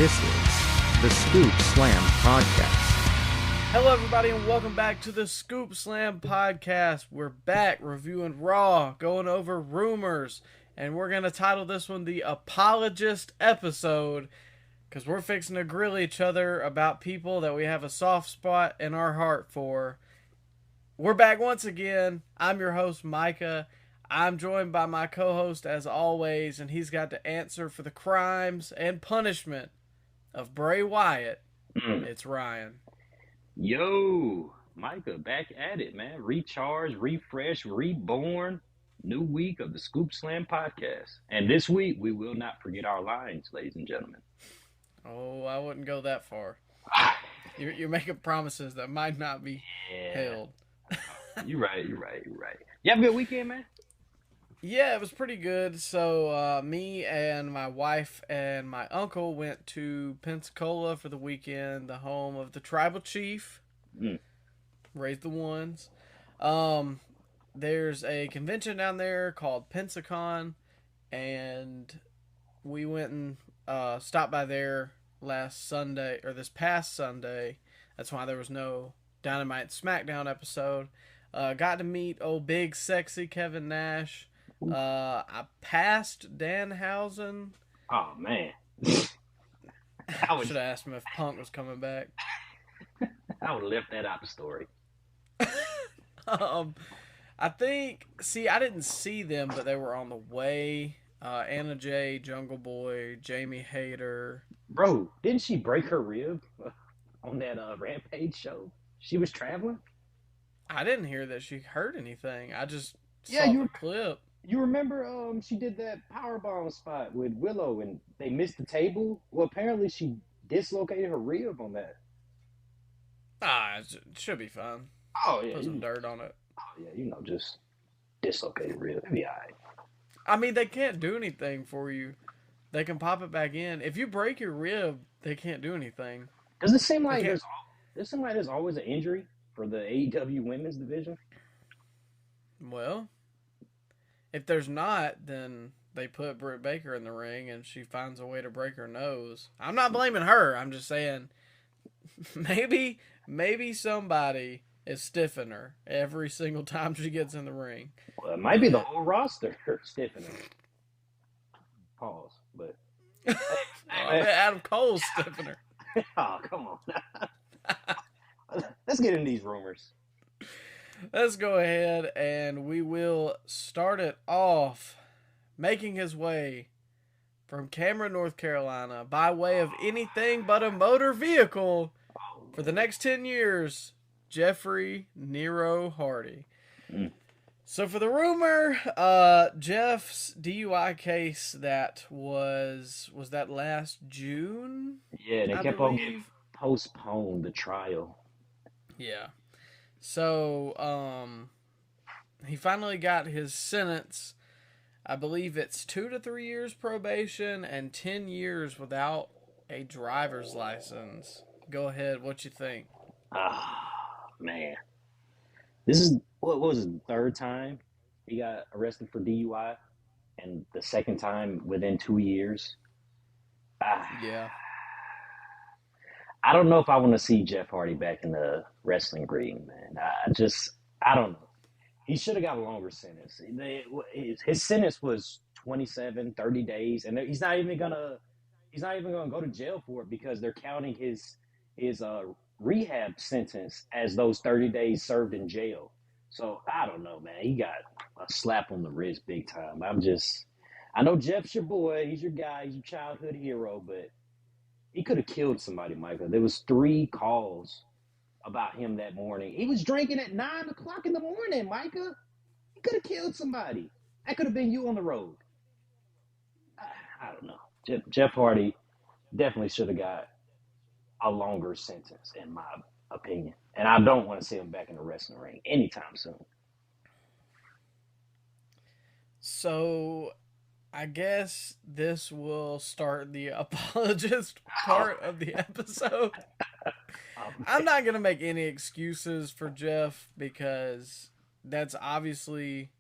This is the Scoop Slam Podcast. Hello, everybody, and welcome back to the Scoop Slam Podcast. We're back reviewing Raw, going over rumors, and we're going to title this one the Apologist Episode, because we're fixing to grill each other about people that we have a soft spot in our heart for. We're back once again. I'm your host, Micah. I'm joined by my co-host, as always, and he's got to answer for the crimes and punishment of Bray Wyatt. It's Ryan. Yo, Micah, back at it, man. Recharged, refreshed, reborn. New week of the Scoop Slam Podcast. And this week, we will not forget our lines, ladies and gentlemen. Oh, I wouldn't go that far. You're making promises that might not be held. You're right. You have a good weekend, man? Yeah, it was pretty good. So, me and my wife and my uncle went to Pensacola for the weekend, the home of the tribal chief. Raise the ones. There's a convention down there called Pensacon, and we went and stopped by there this past Sunday. That's why there was no Dynamite SmackDown episode. Got to meet old big sexy Kevin Nash. I passed Danhausen. Oh, man. I should have asked him if Punk was coming back. I would have left that out the story. I didn't see them, but they were on the way. Anna Jay, Jungle Boy, Jamie Hayter. Bro, didn't she break her rib on that Rampage show? She was traveling? I didn't hear that she hurt anything. I just saw the clip. You remember she did that powerbomb spot with Willow and they missed the table? Well, apparently she dislocated her rib on that. It should be fine. Oh, yeah. Put some dirt on it. Oh, yeah, just dislocated rib. It'll be all right. I mean, they can't do anything for you. They can pop it back in. If you break your rib, they can't do anything. Does it seem like there's always an injury for the AEW women's division? Well, if there's not, then they put Britt Baker in the ring and she finds a way to break her nose. I'm not blaming her. I'm just saying maybe somebody is stiffing her every single time she gets in the ring. Well, it might be the whole roster stiffing her. Pause. But Adam Cole's stiffing her. Oh, come on. Let's get into these rumors. Let's go ahead and we will start it off. Making his way from Cameron, North Carolina, by way of anything but a motor vehicle for the next 10 years, Jeffrey Nero Hardy. So for the rumor, Jeff's DUI case that was that last June? Yeah, they kept on getting postponed the trial. Yeah. So, he finally got his sentence. I believe it's 2 to 3 years probation and 10 years without a driver's license. Go ahead. What you think? Man. This is, what was it, the third time he got arrested for DUI? And the second time within 2 years? Yeah. I don't know if I want to see Jeff Hardy back in the wrestling ring, man. I don't know. He should have got a longer sentence. His sentence was 27, 30 days, and he's not even gonna go to jail for it because they're counting his rehab sentence as those 30 days served in jail. So I don't know, man. He got a slap on the wrist big time. I know Jeff's your boy. He's your guy. He's your childhood hero, but he could have killed somebody, Michael. There was 3 calls about him that morning. He was drinking at 9 o'clock in the morning, Micah. He could have killed somebody. That could have been you on the road. I don't know. Jeff Hardy definitely should have got a longer sentence, in my opinion. And I don't want to see him back in the wrestling ring anytime soon. So, I guess this will start the apologist part of the episode. I'm not going to make any excuses for Jeff because that's obviously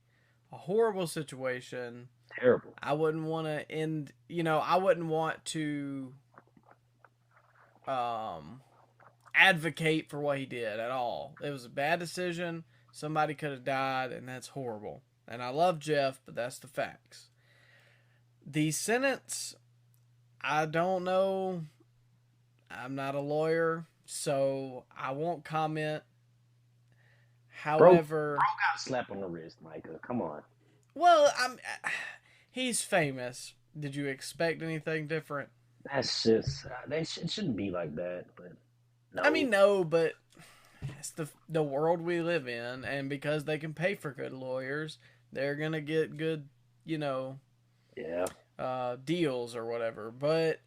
a horrible situation. Terrible. I wouldn't want to end, I wouldn't want to advocate for what he did at all. It was a bad decision. Somebody could have died, and that's horrible. And I love Jeff, but that's the facts. The sentence, I don't know. I'm not a lawyer, so I won't comment. However, bro got a slap on the wrist, Micah. Come on. well, he's famous. Did you expect anything different? That's just it shouldn't be like that. But no. I mean, no, but it's the world we live in, and because they can pay for good lawyers, they're gonna get good, yeah, deals or whatever. But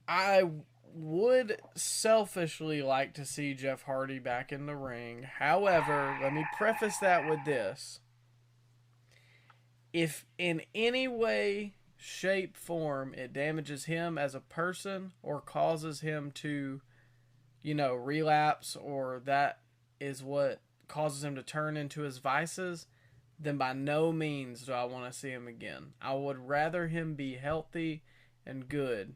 I would selfishly like to see Jeff Hardy back in the ring. However, let me preface that with this. If in any way, shape, form, it damages him as a person or causes him to, relapse, or that is what causes him to turn into his vices, then by no means do I want to see him again. I would rather him be healthy and good.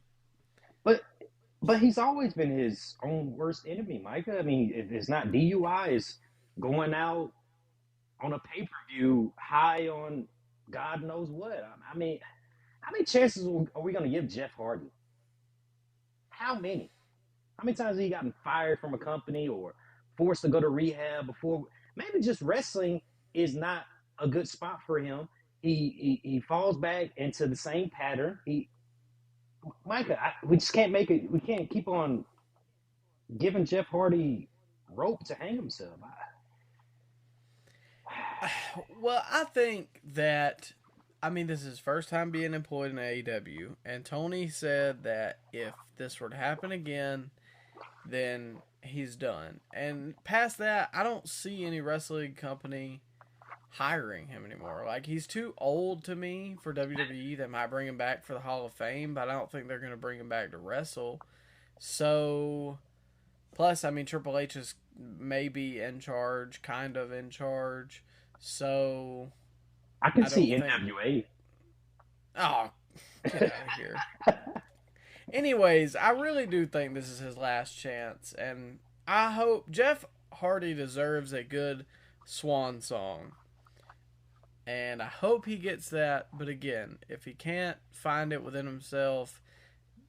But he's always been his own worst enemy, Micah. I mean, if it's not DUI, it's going out on a pay-per-view high on God knows what. I mean, how many chances are we going to give Jeff Hardy? How many? How many times has he gotten fired from a company or forced to go to rehab before? Maybe just wrestling is not a good spot for him. He falls back into the same pattern. Micah, we just can't make it. We can't keep on giving Jeff Hardy rope to hang himself. Well, I think that, this is his first time being employed in AEW, and Tony said that if this were to happen again, then he's done. And past that, I don't see any wrestling company hiring him anymore. Like, he's too old to me for WWE. They might bring him back for the Hall of Fame, but I don't think they're going to bring him back to wrestle. So, plus, Triple H is maybe in charge, kind of in charge. So, I can see NWA. Oh, get out of here. Anyways, I really do think this is his last chance, and I hope Jeff Hardy deserves a good swan song. And I hope he gets that, but again, if he can't find it within himself,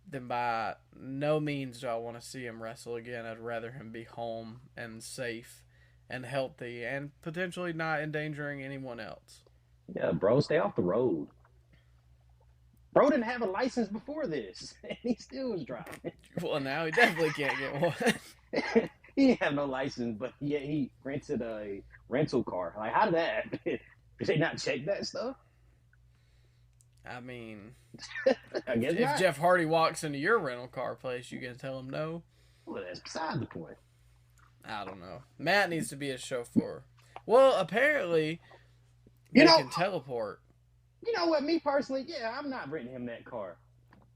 then by no means do I want to see him wrestle again. I'd rather him be home and safe and healthy and potentially not endangering anyone else. Yeah, bro, stay off the road. Bro didn't have a license before this, and he still was driving. Well, now he definitely can't get one. He didn't have no license, but yeah, he rented a rental car. Like, how did that happen? Did they not check that stuff? I guess if not. Jeff Hardy walks into your rental car place, you gonna tell him no? Well, that's beside the point. I don't know. Matt needs to be a chauffeur. Well, apparently, they can teleport. You know what? Me personally, yeah, I'm not renting him that car.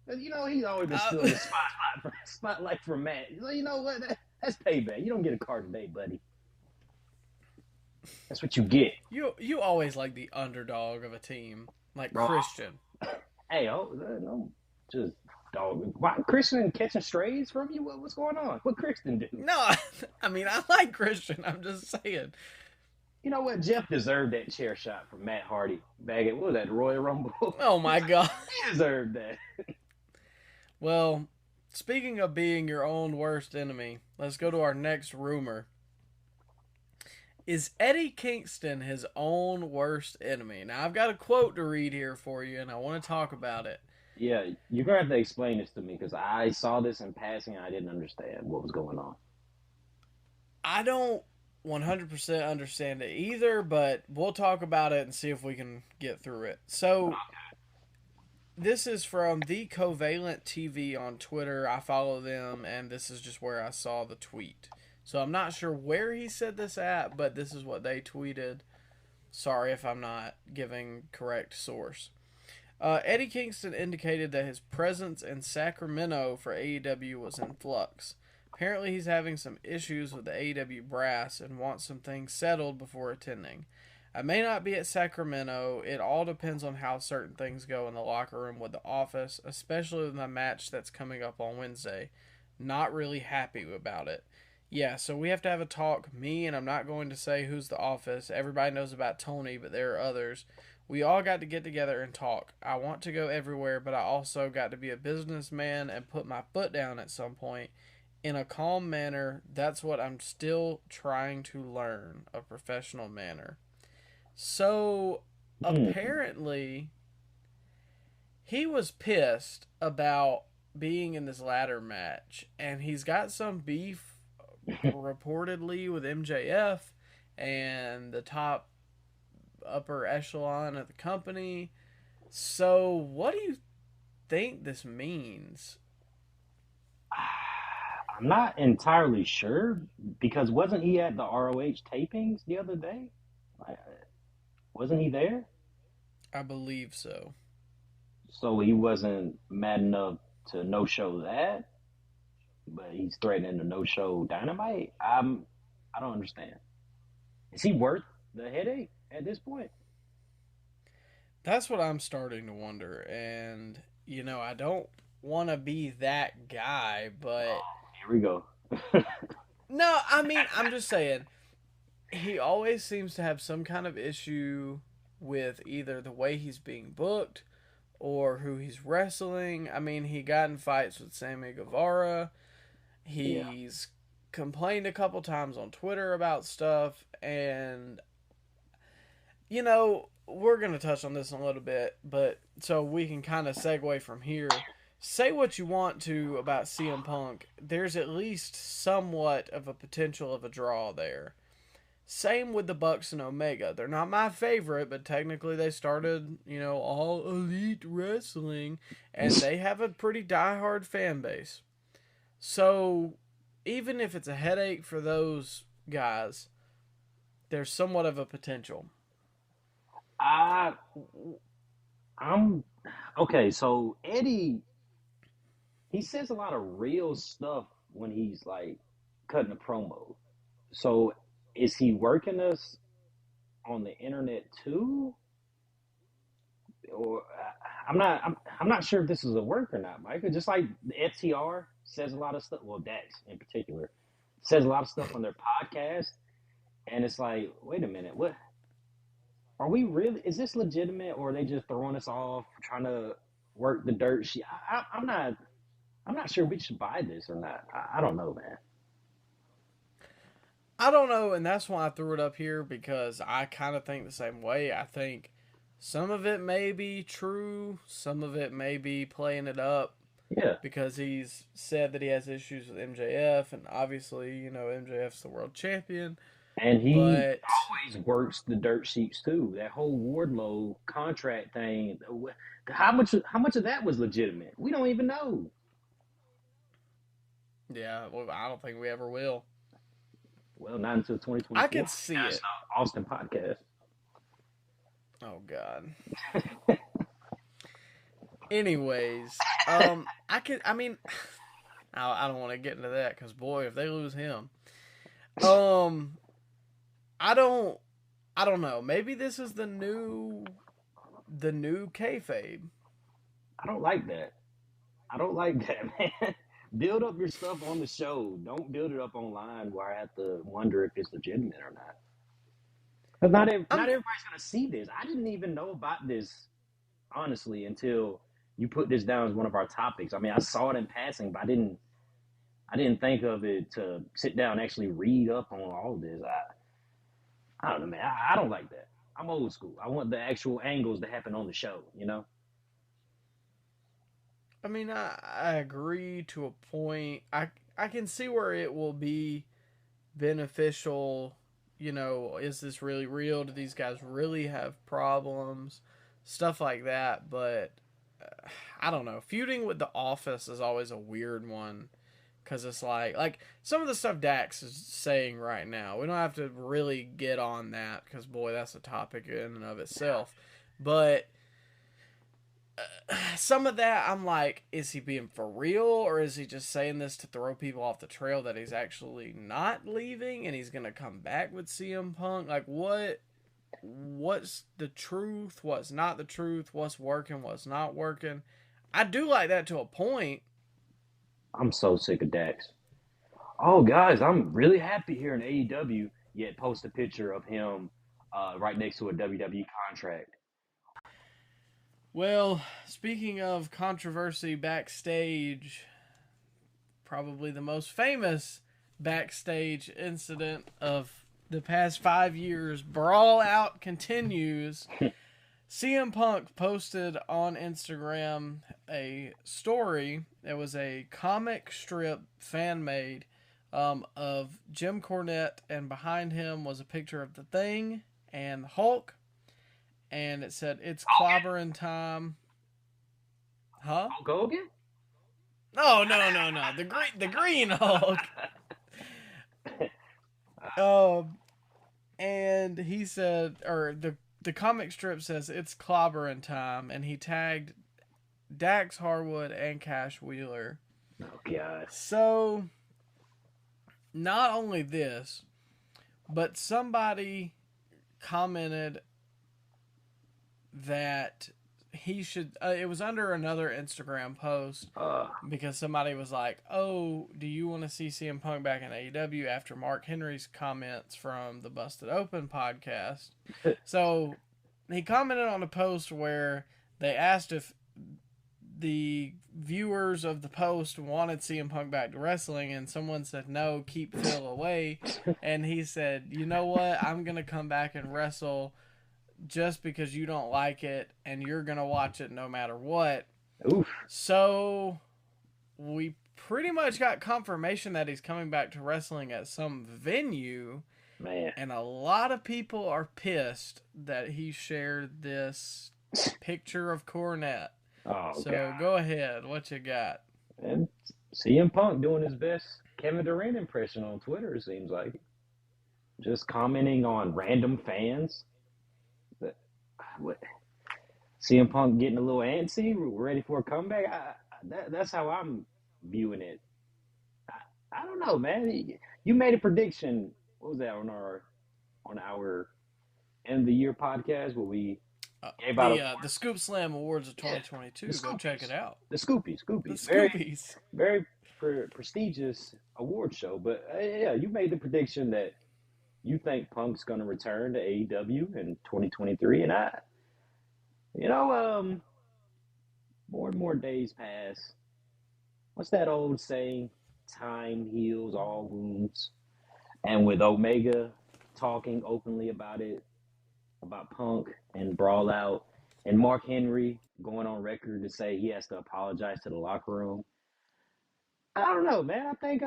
He's always been stealing the spotlight from Matt. So you know what? That's payback. You don't get a car today, buddy. That's what you get. You always like the underdog of a team, like Bro. Christian. Hey, no, just dog. Why Christian catching strays from you? What's going on? What Christian do? No, I like Christian. I'm just saying. You know what? Jeff deserved that chair shot from Matt Hardy back at, what was that, Royal Rumble? Oh, my God. He deserved that. Well, speaking of being your own worst enemy, let's go to our next rumor. Is Eddie Kingston his own worst enemy? Now, I've got a quote to read here for you, and I want to talk about it. Yeah, you're going to have to explain this to me, because I saw this in passing and I didn't understand what was going on. I don't 100% understand it either, but we'll talk about it and see if we can get through it. So, this is from The Covalent TV on Twitter. I follow them, and this is just where I saw the tweet. So, I'm not sure where he said this at, but this is what they tweeted. Sorry if I'm not giving correct source. Eddie Kingston indicated that his presence in Sacramento for AEW was in flux. Apparently, he's having some issues with the AEW brass and wants some things settled before attending. I may not be at Sacramento. It all depends on how certain things go in the locker room with the office, especially with my match that's coming up on Wednesday. Not really happy about it. Yeah, so we have to have a talk. Me, and I'm not going to say who's the office. Everybody knows about Tony, but there are others. We all got to get together and talk. I want to go everywhere, but I also got to be a businessman and put my foot down at some point in a calm manner. That's what I'm still trying to learn, a professional manner. So Mm. apparently, he was pissed about being in this ladder match, and he's got some beef reportedly with MJF and the top upper echelon of the company. So, what do you think this means? I'm not entirely sure because wasn't he at the ROH tapings the other day? Like, wasn't he there? I believe so. So he wasn't mad enough to no show that, but he's threatening to no show Dynamite. I don't understand. Is he worth the headache at this point? That's what I'm starting to wonder. And, I don't want to be that guy, but Here we go. no, I mean, I'm just saying, he always seems to have some kind of issue with either the way he's being booked or who he's wrestling. I mean, he got in fights with Sammy Guevara. Yeah. He's complained a couple times on Twitter about stuff, and we're going to touch on this in a little bit, but so we can kind of segue from here. Say what you want to about CM Punk, there's at least somewhat of a potential of a draw there. Same with the Bucks and Omega. They're not my favorite, but technically they started, all elite wrestling, and they have a pretty diehard fan base. So even if it's a headache for those guys, there's somewhat of a potential. I I'm okay. So Eddie, he says a lot of real stuff when he's like cutting a promo. So is he working us on the internet too? Or I'm not sure if this is a work or not, Michael. Just like the FTR says a lot of stuff. Well, Dax in particular says a lot of stuff on their podcast, and it's like, wait a minute, what are we really? Is this legitimate, or are they just throwing us off, trying to work the dirt sheet? I'm not sure we should buy this or not. I don't know, man. I don't know, and that's why I threw it up here because I kind of think the same way. I think some of it may be true, some of it may be playing it up Yeah, because he's said that he has issues with MJF, and obviously, MJF's the world champion. and he But always works the dirt sheets too. That whole Wardlow contract thing. How much of that was legitimate? We don't even know. yeah, well, I don't think we ever will. Well, not until I 2024. could see That's it. the Austin podcast. Oh God. Anyways, I could. I mean, I don't want to get into that because boy, if they lose him, um, I don't. I don't know. Maybe this is the new kayfabe. I don't like that. I don't like that, man. Build up your stuff on the show. Don't build it up online where I have to wonder if it's legitimate or not. Because not I'm. everybody's gonna see this. I didn't even know about this honestly until you put this down as one of our topics. I mean, I saw it in passing, but I didn't think of it to sit down and actually read up on all of this. I don't know, man. I don't like that. I'm old school. I want the actual angles to happen on the show. You know? I mean, I agree to a point. I can see where it will be beneficial. Is this really real? Do these guys really have problems? Stuff like that. But I don't know. Feuding with the Office is always a weird one because it's like some of the stuff Dax is saying right now. We don't have to really get on that because boy, that's a topic in and of itself. But some of that I'm like, is he being for real or is he just saying this to throw people off the trail that he's actually not leaving and he's gonna come back with CM Punk? Like what? what's the truth, what's not the truth, what's working, what's not working. I do like that to a point. I'm so sick of Dax. Oh, guys, I'm really happy here in AEW. Yet post a picture of him right next to a WWE contract. Well, speaking of controversy backstage, probably the most famous backstage incident of the past 5 years, Brawl Out continues. CM Punk posted on Instagram a story. It was a comic strip fan made of Jim Cornette, and behind him was a picture of the Thing and Hulk, and it said, "It's clobbering time." Huh? Hulk Hogan? No, no, no, no. The green Hulk. Um, and he said, or the comic strip says, "It's clobbering time," and he tagged Dax Harwood and Cash Wheeler. Oh, God. So, not only this, but somebody commented that he should. It was under another Instagram post because somebody was like, "Oh, do you want to see CM Punk back in AEW?" after Mark Henry's comments from the Busted Open podcast. So he commented on a post where they asked if the viewers of the post wanted CM Punk back to wrestling, and someone said no, keep Phil away. And he said, "You know what? I'm gonna come back and wrestle just because you don't like it, and you're gonna watch it no matter what." Oof. So we pretty much got confirmation that he's coming back to wrestling at some venue, Man. and a lot of people are pissed that he shared this picture of Cornette. Oh, So God. go ahead, what you got? And CM Punk doing his best Kevin Durant impression on Twitter, it seems like. Just commenting on random fans. But, what? CM Punk getting a little antsy, ready for a comeback. That's how I'm viewing it. I don't know, man. You made a prediction. What was that on our end of the year podcast where we gave out The Scoop Slam Awards of 2022. the Go check it out. the Scoopies, The very Scoopies. very prestigious award show. But yeah, you made the prediction that you think Punk's going to return to AEW in 2023, and more and more days pass. What's that old saying? Time heals all wounds. And with Omega talking openly about it, about Punk and Brawl Out, and Mark Henry going on record to say he has to apologize to the locker room. I don't know, man. I think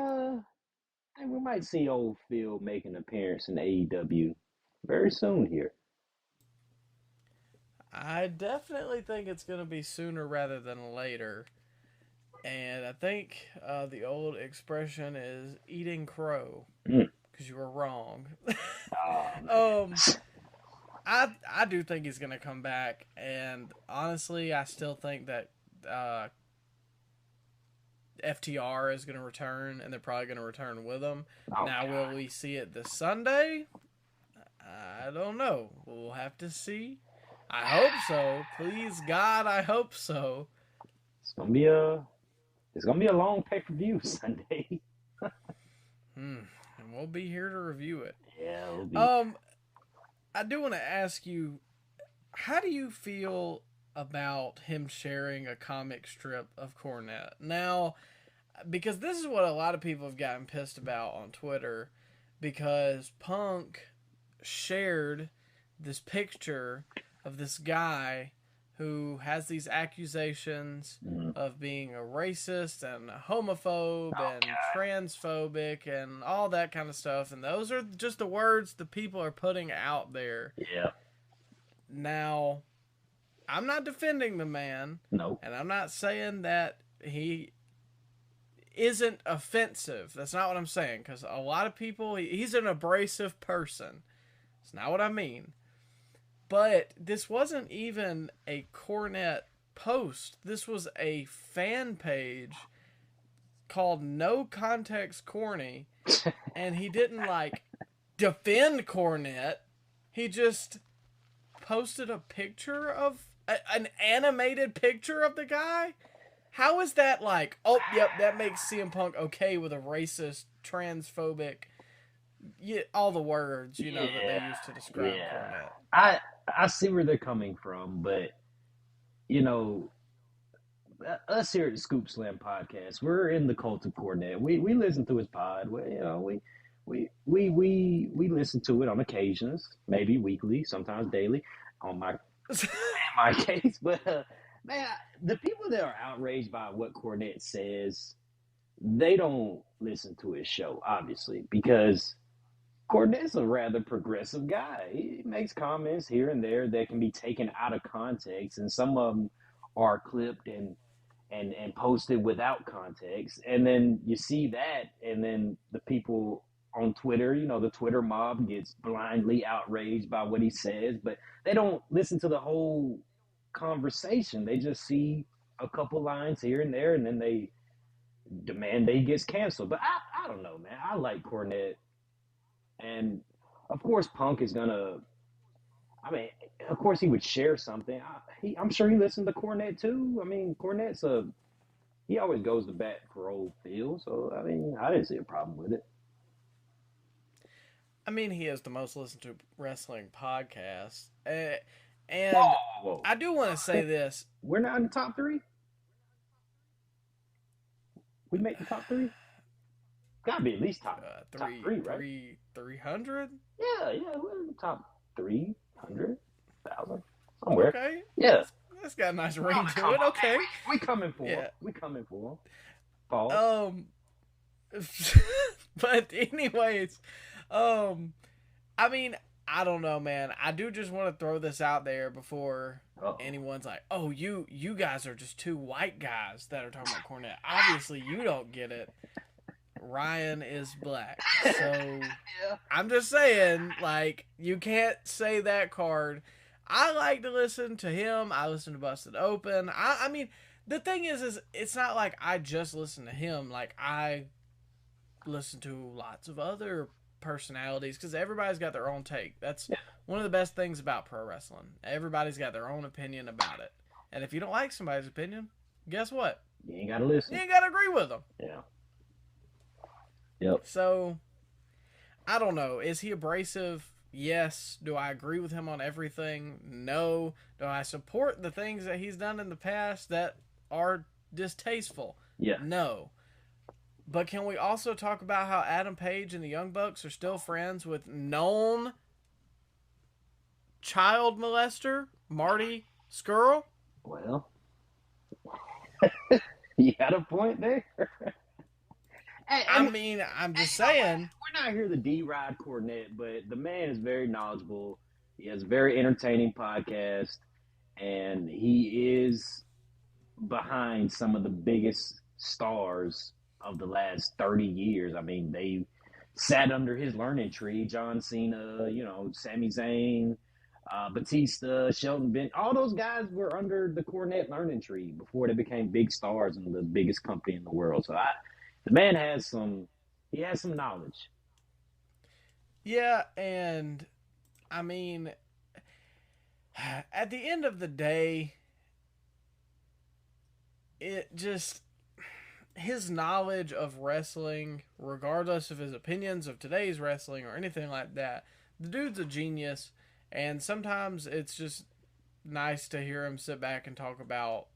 we might see old Phil make an appearance in AEW very soon here. I definitely think it's going to be sooner rather than later. And I think the old expression is eating crow, because you were wrong. I do think he's going to come back, and honestly, I still think that FTR is going to return, and they're probably going to return with him. Now, God. will we see it this Sunday? I don't know. We'll have to see. I hope so. Please, God, I hope so. It's gonna be a long pay-per-view Sunday. And we'll be here to review it. Yeah, it'll be. I do want to ask you, how do you feel about him sharing a comic strip of Cornette? Now, because this is what a lot of people have gotten pissed about on Twitter, because Punk shared this picture of this guy who has these accusations of being a racist and a homophobe and transphobic and all that kind of stuff. And those are just the words the people are putting out there. Yeah. Now, I'm not defending the man. Nope. And I'm not saying that he isn't offensive. That's not what I'm saying. Because a lot of people, he's an abrasive person. It's not what I mean. But this wasn't even a Cornette post. This was a fan page called No Context Corny. And he didn't, defend Cornette. He just posted a picture of an animated picture of the guy. How is that like? Oh, yep, that makes CM Punk okay with a racist, transphobic, all the words that they Yeah, use to describe yeah. Cornette. I see where they're coming from, but you know, us here at the Scoop Slam podcast, we're in the cult of Cornette. We listen to his pod. We listen to it on occasions, maybe weekly, sometimes daily, on my case. But man, the people that are outraged by what Cornette says, they don't listen to his show, obviously, because Cornette's a rather progressive guy. He makes comments here and there that can be taken out of context, and some of them are clipped and posted without context. And then you see that, and then the people on Twitter, the Twitter mob gets blindly outraged by what he says, but they don't listen to the whole conversation. They just see a couple lines here and there, and then they demand that he gets canceled. But I don't know, man. I like Cornette. And of course, Punk is gonna. I mean, of course, he would share something. I'm sure he listened to Cornette too. I mean, he always goes to bat for old Phil. So I mean, I didn't see a problem with it. I mean, he has the most listened to wrestling podcast, Whoa, and whoa, whoa. I do want to say this. We're not in the top three. We make the top three. Gotta be at least top three, right? 300. Yeah, we're in the top 300,000 somewhere. Okay. Yeah, That's got a nice ring to it. Okay. We coming for him. Yeah. We coming for him. Paul. But anyways, I mean, I don't know, man. I do just want to throw this out there before anyone's like, "Oh, you guys are just two white guys that are talking about Cornette." Obviously, you don't get it. Ryan is black, so Yeah. I'm just saying, like, you can't say that card. I like to listen to him. I listen to Busted Open. I mean, the thing is it's not like I just listen to him. Like, I listen to lots of other personalities because everybody's got their own take. That's one of the best things about pro wrestling. Everybody's got their own opinion about it. And if you don't like somebody's opinion, guess what? You ain't gotta listen. You ain't got to agree with them. Yeah. Yep. So, I don't know. Is he abrasive? Yes. Do I agree with him on everything? No. Do I support the things that he's done in the past that are distasteful? Yeah. No. But can we also talk about how Adam Page and the Young Bucks are still friends with known child molester Marty Scurll? Well, you had a point there. I mean, I'm just saying. We're not here to deride Cornette, but the man is very knowledgeable. He has a very entertaining podcast, and he is behind some of the biggest stars of the last 30 years. I mean, they sat under his learning tree. John Cena, Sami Zayn, Batista, Shelton Benjamin. All those guys were under the Cornette learning tree before they became big stars in the biggest company in the world. So the man has some knowledge. Yeah, and I mean, at the end of the day, his knowledge of wrestling, regardless of his opinions of today's wrestling or anything like that, the dude's a genius, and sometimes it's just nice to hear him sit back and talk about,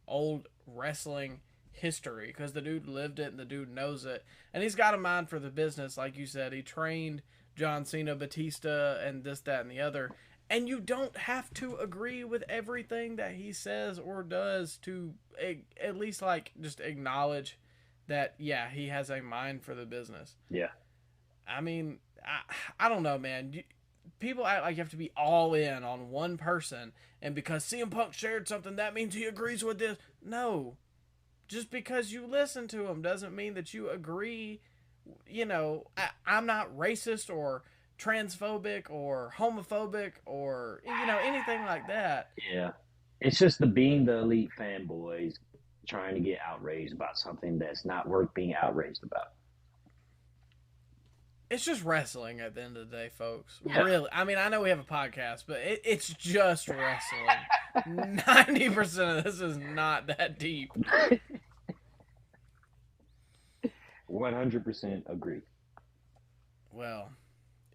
old wrestling history, because the dude lived it and the dude knows it, and he's got a mind for the business. Like you said, he trained John Cena, Batista, and this, that, and the other, and you don't have to agree with everything that he says or does to at least just acknowledge that he has a mind for the business. Yeah. I mean, I don't know, man. People act like you have to be all in on one person, and because CM Punk shared something, that means he agrees with this. No. Just because you listen to him doesn't mean that you agree. I'm not racist or transphobic or homophobic or, anything like that. Yeah. It's just being the elite fanboys trying to get outraged about something that's not worth being outraged about. it's just wrestling at the end of the day, folks. Yeah. Really. I mean, I know we have a podcast, but it's just wrestling. 90% of this is not that deep. 100% agree. Well,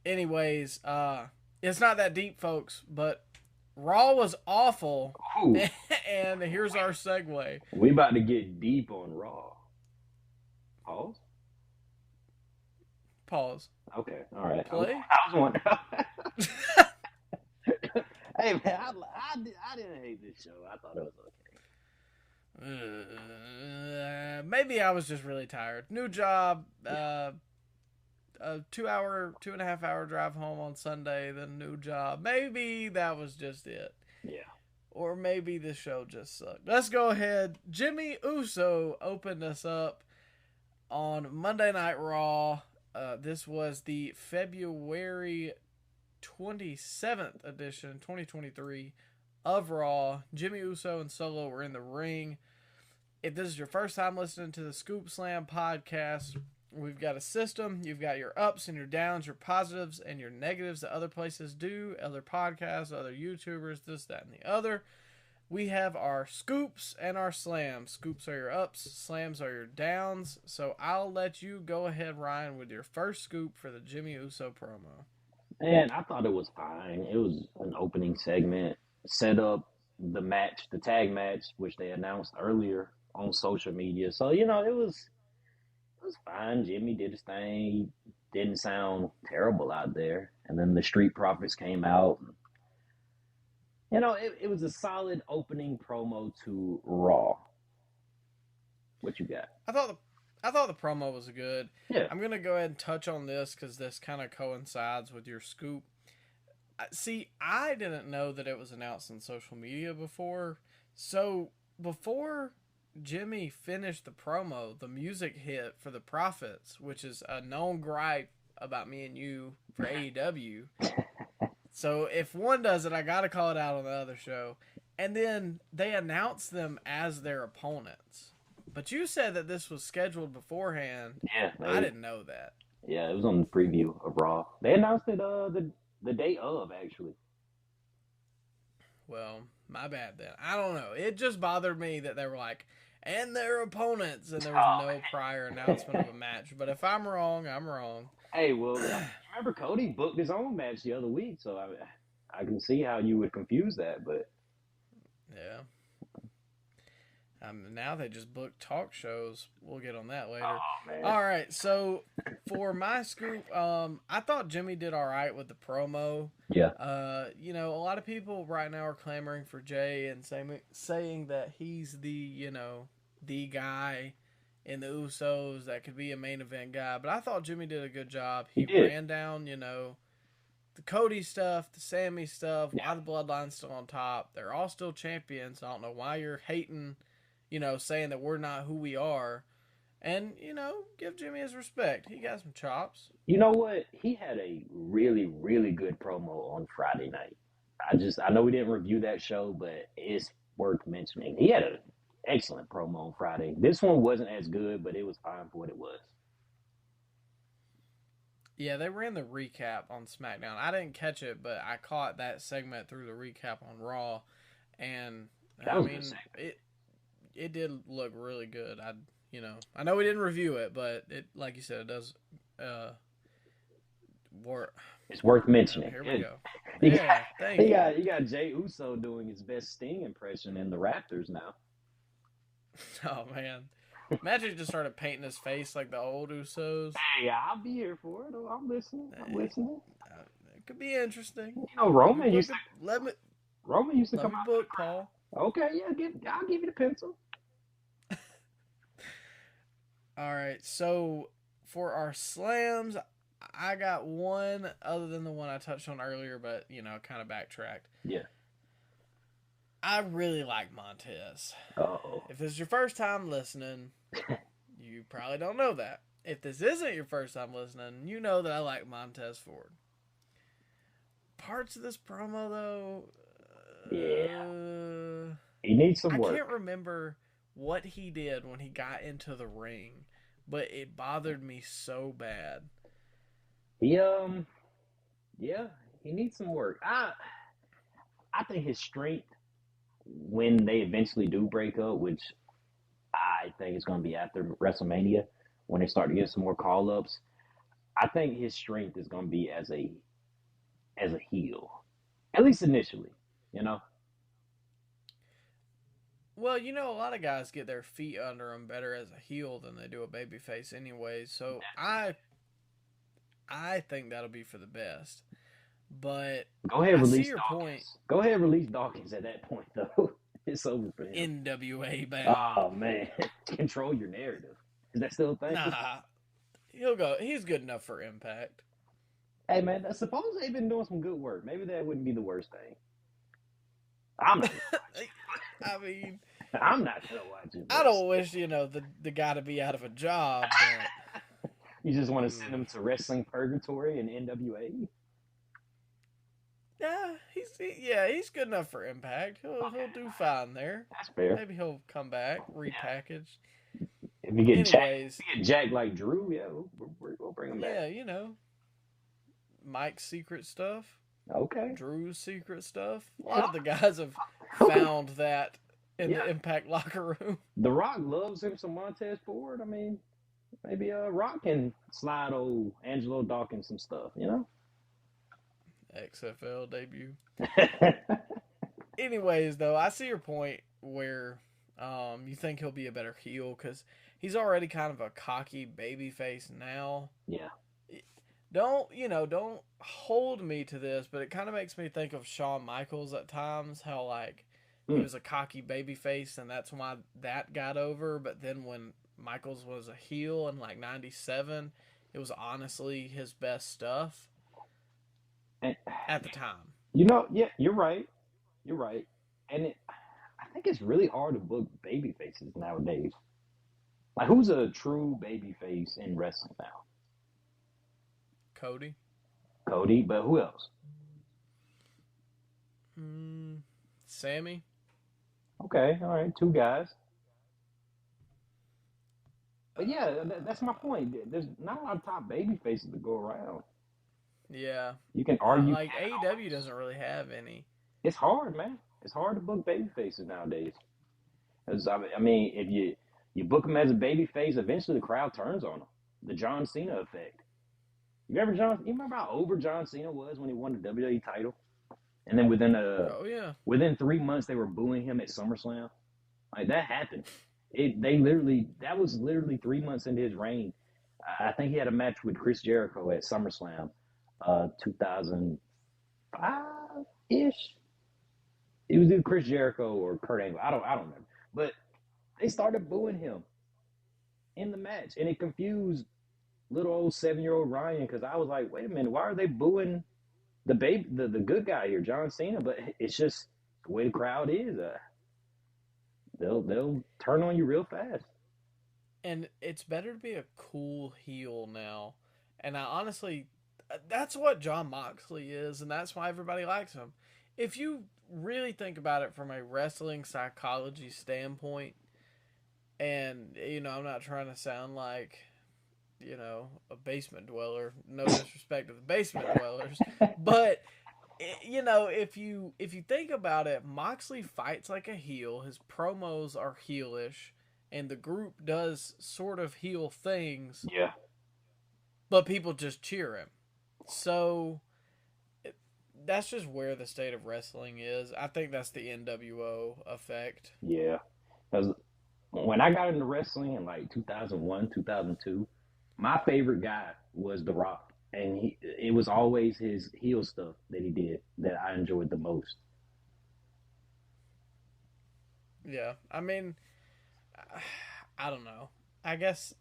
anyways, it's not that deep, folks, but Raw was awful. Ooh. And here's our segue. We about to get deep on Raw. Pause? Pause. Okay, all right. Play? I was wondering. Hey, man, I didn't hate this show. I thought it was okay. Maybe I was just really tired. New job, a 2.5 hour drive home on Sunday, then new job. Maybe that was just it. Yeah. Or maybe the show just sucked. Let's go ahead. Jimmy Uso opened us up on Monday Night Raw. This was the February 27th edition, 2023 of Raw. Jimmy Uso and Solo were in the ring. If this is your first time listening to the Scoop Slam podcast, we've got a system. You've got your ups and your downs, your positives and your negatives that other places do, other podcasts, other YouTubers, this, that, and the other. We have our scoops and our slams. Scoops are your ups, slams are your downs. So I'll let you go ahead, Ryan, with your first scoop for the Jimmy Uso promo. Man, I thought it was fine. It was an opening segment, set up the match, the tag match, which they announced earlier on social media. So, it was fine. Jimmy did his thing. He didn't sound terrible out there. And then the Street Profits came out. It was a solid opening promo to Raw. What you got? I thought the promo was good. Yeah. I'm going to go ahead and touch on this because this kind of coincides with your scoop. See, I didn't know that it was announced on social media before. So before Jimmy finished the promo, the music hit for the Profits, which is a known gripe about me and you for AEW. So if one does it, I got to call it out on the other show. And then they announced them as their opponents. But you said that this was scheduled beforehand. Yeah. I didn't know that. Yeah, it was on the preview of Raw. They announced it the day of, actually. Well, my bad then. I don't know. It just bothered me that they were like, and their opponents, and there was no prior announcement of a match. But if I'm wrong, I'm wrong. Hey, well, remember Cody booked his own match the other week, so I can see how you would confuse that, but... Yeah. Now they just book talk shows. We'll get on that later. Oh, man. All right, so for my scoop, I thought Jimmy did all right with the promo. Yeah. A lot of people right now are clamoring for Jay and saying that he's the guy in the Usos that could be a main event guy. But I thought Jimmy did a good job. He ran down, the Cody stuff, the Sammy stuff, why the Bloodline's still on top. They're all still champions. I don't know why you're hating, saying that we're not who we are. And, give Jimmy his respect. He got some chops. You know what? He had a really, really good promo on Friday night. I know we didn't review that show, but it's worth mentioning. He had an excellent promo on Friday. This one wasn't as good, but it was fine for what it was. Yeah, they ran the recap on SmackDown. I didn't catch it, but I caught that segment through the recap on Raw. And, it did look really good. I know we didn't review it, but it, like you said, it does work. It's worth mentioning. Here we go. Yeah, thank you. You got Jey Uso doing his best Sting impression in the Raptors now. Oh, man. Imagine he just started painting his face like the old Usos. Hey, I'll be here for it. I'm listening. It could be interesting. Roman used to Let come me out. book, Paul. Okay, yeah, I'll give you the pencil. All right, so for our slams, I got one other than the one I touched on earlier, but, kind of backtracked. Yeah. I really like Montez. Uh-oh. If this is your first time listening, you probably don't know that. If this isn't your first time listening, you know that I like Montez Ford. Parts of this promo, though... Yeah. He needs some work. I can't remember what he did when he got into the ring, but it bothered me so bad. He yeah, he needs some work. I think his strength when they eventually do break up, which I think is going to be after WrestleMania when they start to get some more call ups. I think his strength is going to be as a heel, at least initially. You know, Well, a lot of guys get their feet under them better as a heel than they do a babyface, anyway. So I think that'll be for the best. But go ahead I see release your point. Dawkins. Go ahead release Dawkins at that point though. It's over for him. NWA bound. Oh man, control your narrative. Is that still a thing? Nah, he'll go. He's good enough for Impact. Hey man, suppose they've been doing some good work. Maybe that wouldn't be the worst thing. I'm not. I mean, I'm not gonna watch it. I don't wish the guy to be out of a job, but You just want to send him to wrestling purgatory and NWA. yeah, he's good enough for Impact. He'll do fine there. That's fair. Maybe he'll come back repackaged. If you get Anyways, Jack like Drew, yeah, we'll bring him yeah, back. Mike's secret stuff, Okay. Drew's secret stuff. A lot of the guys have found that in the Impact locker room. The Rock loves him some Montez Ford. I mean, maybe Rock can slide old Angelo Dawkins some stuff, you know? XFL debut. Anyways, though, I see your point where you think he'll be a better heel because he's already kind of a cocky babyface now. Yeah. Don't hold me to this, but it kind of makes me think of Shawn Michaels at times, how like he was a cocky babyface and that's why that got over, but then when Michaels was a heel in like 97, it was honestly his best stuff at the time. Yeah, you're right. You're right. And I think it's really hard to book baby faces nowadays. Like, who's a true baby face in wrestling now? Cody. Cody, but who else? Sammy. Okay, all right, two guys. But yeah, that's my point. There's not a lot of top baby faces to go around. Yeah. You can argue. Like AEW doesn't really have any. It's hard, man. It's hard to book baby faces nowadays. I mean, if you book them as a baby face, eventually the crowd turns on them. The John Cena effect. You remember how over John Cena was when he won the WWE title? And then within 3 months they were booing him at SummerSlam. Like that happened. That was literally 3 months into his reign. I think he had a match with Chris Jericho at SummerSlam, 2005 ish. It was either Chris Jericho or Kurt Angle. I don't remember. But they started booing him in the match, and it confused little old 7-year-old Ryan because I was like, wait a minute, why are they booing the good guy here, John Cena? But it's just the way the crowd is. They'll turn on you real fast. And it's better to be a cool heel now. And I honestly, that's what John Moxley is, and that's why everybody likes him. If you really think about it from a wrestling psychology standpoint, and, I'm not trying to sound like, a basement dweller. No disrespect to the basement dwellers. But, if you think about it, Moxley fights like a heel. His promos are heelish. And the group does sort of heel things. Yeah. But people just cheer him. So, that's just where the state of wrestling is. I think that's the NWO effect. Yeah. Because when I got into wrestling in like 2001, 2002, my favorite guy was The Rock. And it was always his heel stuff that he did that I enjoyed the most. Yeah. I mean, I don't know. I guess,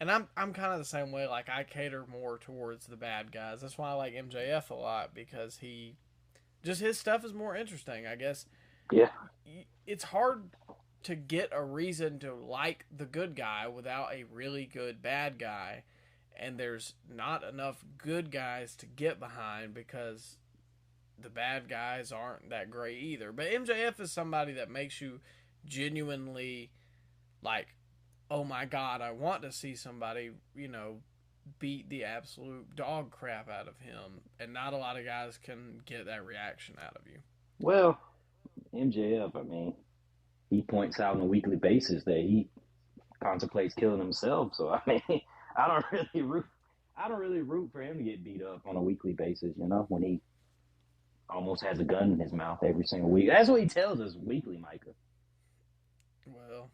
and I'm kind of the same way. Like I cater more towards the bad guys. That's why I like MJF a lot because his stuff is more interesting. I guess. Yeah. It's hard to get a reason to like the good guy without a really good bad guy, and there's not enough good guys to get behind because the bad guys aren't that great either. But MJF is somebody that makes you genuinely like, oh my God, I want to see somebody, beat the absolute dog crap out of him, and not a lot of guys can get that reaction out of you. Well, MJF, I mean, he points out on a weekly basis that he contemplates killing himself. So I mean, I don't really root. I don't really root for him to get beat up on a weekly basis. You know, when he almost has a gun in his mouth every single week. That's what he tells us weekly, Micah. Well,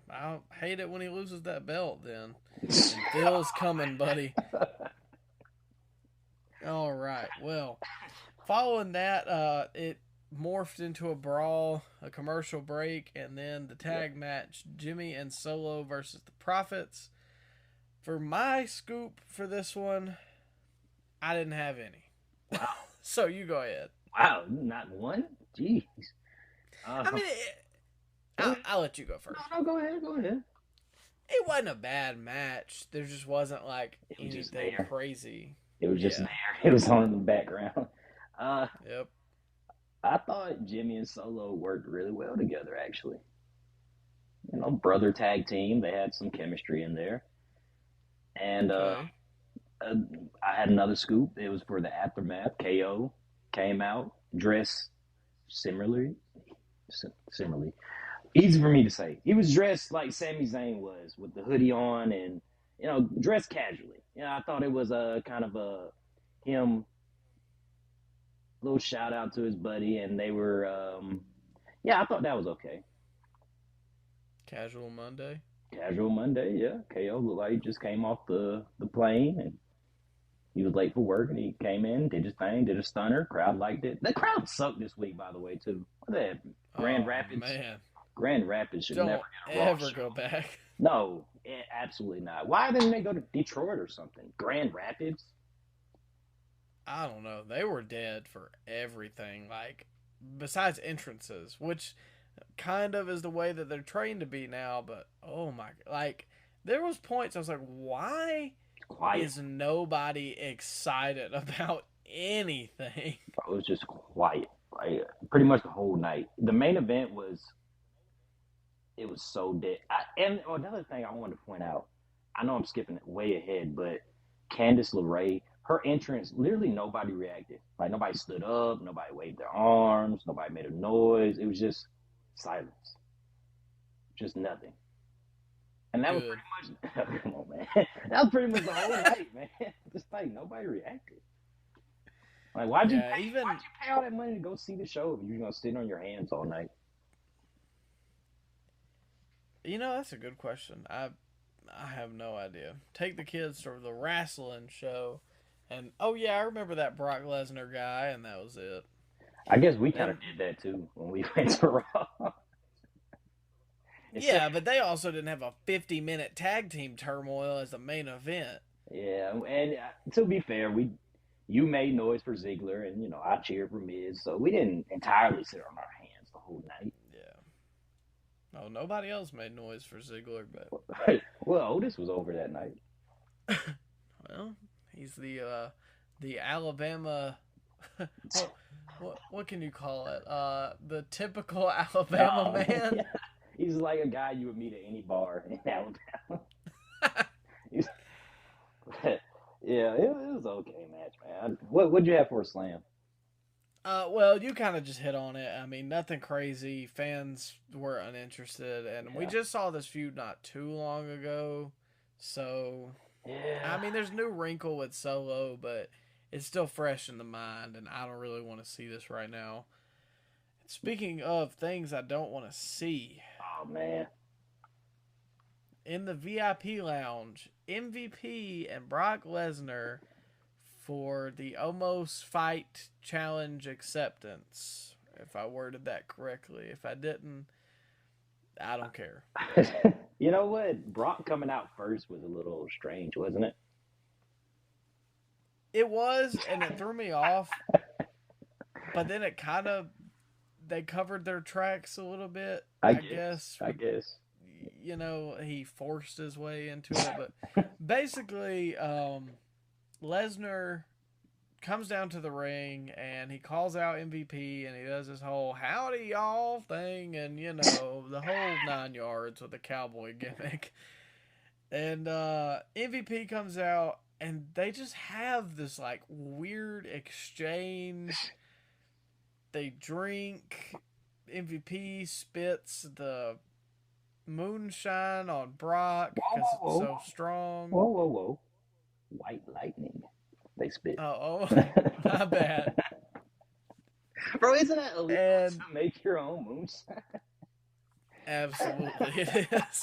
I hate it when he loses that belt. Then and Phil's coming, buddy. All right. Well, following that, it morphed into a brawl, a commercial break, and then the tag match, Jimmy and Solo versus the Profits. For my scoop for this one, I didn't have any. Wow. So you go ahead. Wow, not one? Jeez. I mean, I'll let you go first. No, go ahead, go ahead. It wasn't a bad match. There just wasn't like anything crazy. It was just there. It was on in the background. Yep. I thought Jimmy and Solo worked really well together, actually. You know, brother tag team. They had some chemistry in there. And Okay. I had another scoop. It was for the Aftermath. KO came out dressed similarly. Easy for me to say. He was dressed like Sami Zayn was, with the hoodie on and, you know, dressed casually. You know, I thought it was a kind of a him little shout out to his buddy, and they were, I thought that was okay. Casual Monday. Casual Monday, yeah. KO looked like he just came off the plane, and he was late for work, and he came in, did his thing, did a stunner. Crowd liked it. The crowd sucked this week, by the way, too. What that? Grand Rapids. Man. Grand Rapids should Don't never get a Raw ever show. go back. No, absolutely not. Why didn't they go to Detroit or something? Grand Rapids? I don't know. They were dead for everything, like, besides entrances, which kind of is the way that they're trained to be now, but oh my, like, there was points I was like, why is nobody excited about anything? It was just quiet, like, pretty much the whole night. The main event was, it was so dead. And another thing I wanted to point out, I know I'm skipping it way ahead, but Candice LeRae, her entrance, literally nobody reacted. Like, nobody stood up, nobody waved their arms, nobody made a noise. It was just silence. Just nothing. And that was pretty much, come on, man. That was pretty much the whole night, man. Just like, nobody reacted. Like, why'd you pay all that money to go see the show if you're going to sit on your hands all night? You know, that's a good question. I have no idea. Take the kids to the wrestling show, and oh yeah, I remember that Brock Lesnar guy, and that was it. I guess we kind of did that too when we went to Raw. Yeah, but they also didn't have a 50-minute tag team turmoil as the main event. Yeah, and to be fair, you made noise for Ziggler, and, you know, I cheered for Miz, so we didn't entirely sit on our hands the whole night. Yeah. Oh, nobody else made noise for Ziggler, but well, Otis was over that night. Well, he's the Alabama. what can you call it? The typical Alabama man. Yeah. He's like a guy you would meet at any bar in Alabama. Yeah, it was an okay match, man. What'd you have for a slam? Well, you kind of just hit on it. I mean, nothing crazy. Fans were uninterested, and we just saw this feud not too long ago. So, yeah. I mean, there's a new wrinkle with Solo, but it's still fresh in the mind, and I don't really want to see this right now. Speaking of things I don't want to see. Oh, man. In the VIP lounge, MVP and Brock Lesnar for the Almost Fight Challenge acceptance. If I worded that correctly. If I didn't, I don't care. You know what? Brock coming out first was a little strange, wasn't it? It was, and it threw me off. But then it kind of, they covered their tracks a little bit, I guess. You know, he forced his way into it. But basically, Lesnar comes down to the ring and he calls out MVP and he does this whole howdy y'all thing and, you know, the whole 9 yards with the cowboy gimmick. And MVP comes out, and they just have this like weird exchange. They drink. MVP spits the moonshine on Brock Whoa, because whoa, it's whoa, so strong. whoa, whoa, whoa! White lightning. They spit. Oh, my bad. Bro, isn't that illegal And to make your own moonshine? absolutely it is.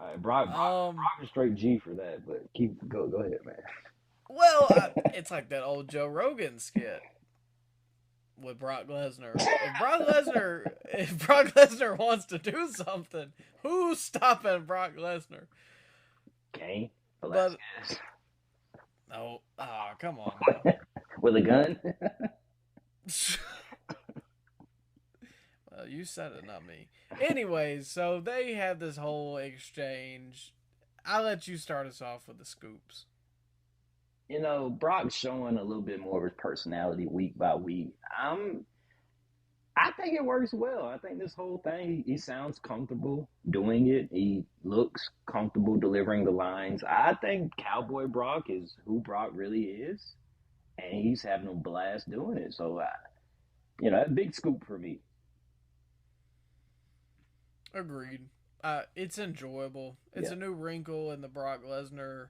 All right, Brock Um, is straight G for that, but go ahead, man. well, it's like that old Joe Rogan skit with Brock Lesnar. If Brock Lesnar wants to do something, who's stopping Brock Lesnar? Cain But Velasquez oh, come on now. with a gun. Well, you said it, not me. Anyways, so they have this whole exchange. I'll let you start us off with the scoops. You know, Brock's showing a little bit more of his personality week by week. I think it works well. I think this whole thing, he sounds comfortable doing it. He looks comfortable delivering the lines. I think Cowboy Brock is who Brock really is, and he's having a blast doing it. So, a big scoop for me. Agreed. It's enjoyable. It's Yeah, a new wrinkle in the Brock Lesnar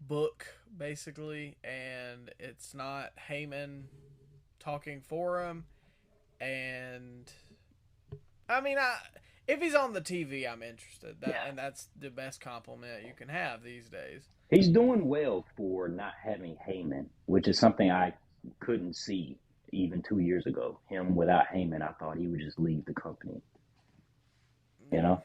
book, basically, and it's not Heyman talking for him. And I mean, if he's on the TV, I'm interested. yeah. And that's the best compliment you can have these days. He's doing well for not having Heyman, which is something I couldn't see even 2 years ago. Him without Heyman, I thought he would just leave the company. You Yeah. know?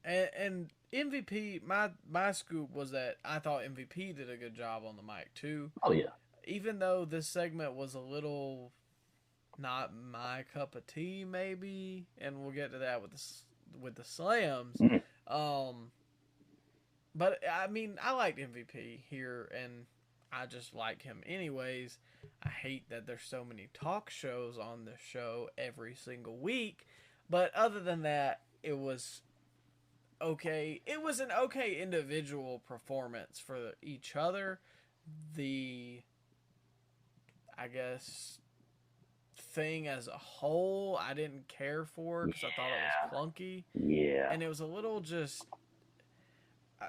And MVP, my scoop was that I thought MVP did a good job on the mic too. Oh yeah, Even though this segment was a little not my cup of tea, maybe, and we'll get to that with the slams. Mhm. Um, but I mean, I liked MVP here, and I just like him anyways. I hate that there's so many talk shows on this show every single week, but other than that, it was okay. It was an okay individual performance for each other. The, I guess, thing as a whole, I didn't care for because I thought it was clunky, yeah. and it was a little just. Uh,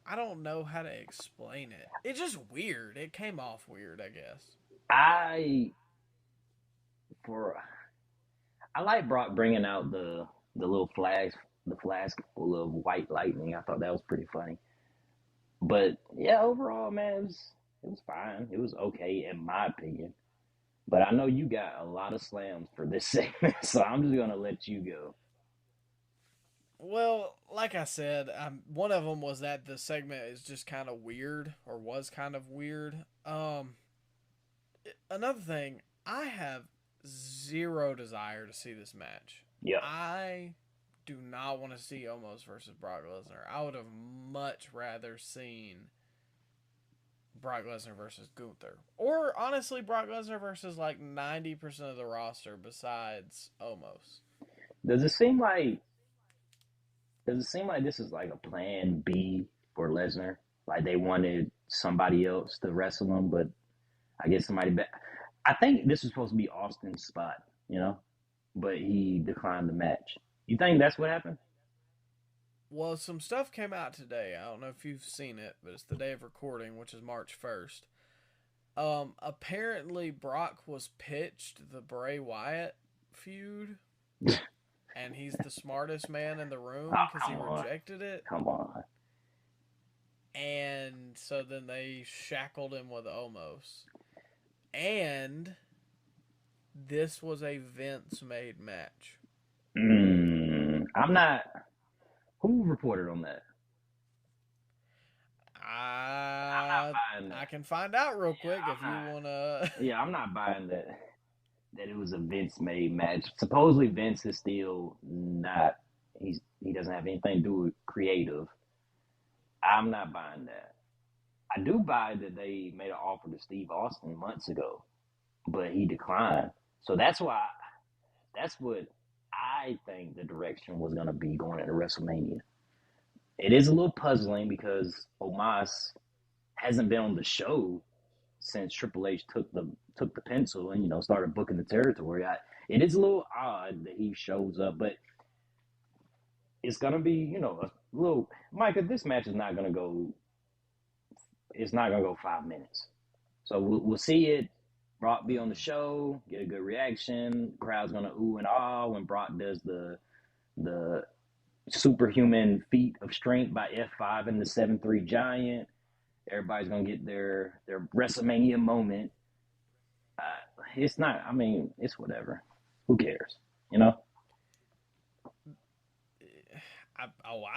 I don't know how to explain it. It's just weird. It came off weird, I guess. I for I like Brock bringing out the little flask, the flask full of white lightning. I thought that was pretty funny. But yeah, overall, man, it was fine. It was okay in my opinion. But I know you got a lot of slams for this segment, so I'm just gonna let you go. Well, like I said, one of them was that the segment is just kind of weird, or was kind of weird. Another thing, I have zero desire to see this match. Yeah, I do not want to see Omos versus Brock Lesnar. I would have much rather seen Brock Lesnar versus Gunther. Or honestly, Brock Lesnar versus like 90% of the roster besides Omos. does it seem like this is like a plan B for Lesnar? Like they wanted somebody else to wrestle him, but I guess somebody back. I think this was supposed to be Austin's spot, but he declined the match. You think that's what happened? Well, some stuff came out today. I don't know if you've seen it, but it's the day of recording, which is March 1st. Apparently Brock was pitched the Bray Wyatt feud, and he's the smartest man in the room Oh, because he come on. rejected it. Come on. And so then they shackled him with Omos. And this was a Vince made match. I'm not. Who reported on that? I'm not buying I that. can find out real quick Yeah, if you want to. Yeah, I'm not buying that it was a Vince made match. Supposedly Vince is still not. He doesn't have anything to do with creative. I'm not buying that. I do buy that they made an offer to Steve Austin months ago, but he declined. So that's why. That's what I think the direction was going to be going into WrestleMania. It is a little puzzling because Omos hasn't been on the show since Triple H took the pencil and started booking the territory. It is a little odd that he shows up, but it's gonna be a little. Micah, this match is not gonna go. It's not gonna go 5 minutes, so we'll see it. Brock be on the show, get a good reaction. Crowd's gonna ooh and ah when Brock does the superhuman feat of strength by F5 and the 7-3 giant. Everybody's gonna get their WrestleMania moment. It's not. I mean, it's whatever. Who cares? I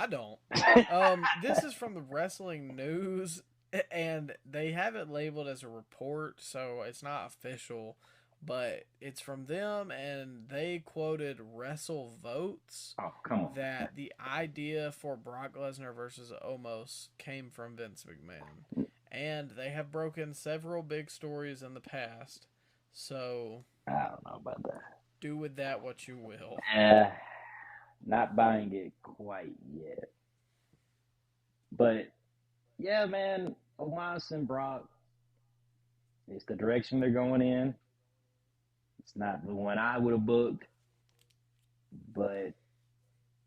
don't. This is from the Wrestling News, and they have it labeled as a report, so it's not official, but it's from them, and they quoted Wrestle Votes. Oh, come on. That the idea for Brock Lesnar versus Omos came from Vince McMahon. And they have broken several big stories in the past. So I don't know about that. Do with that what you will. Not buying it quite yet. But yeah, man, Omos and Brock, it's the direction they're going in. It's not the one I would have booked. But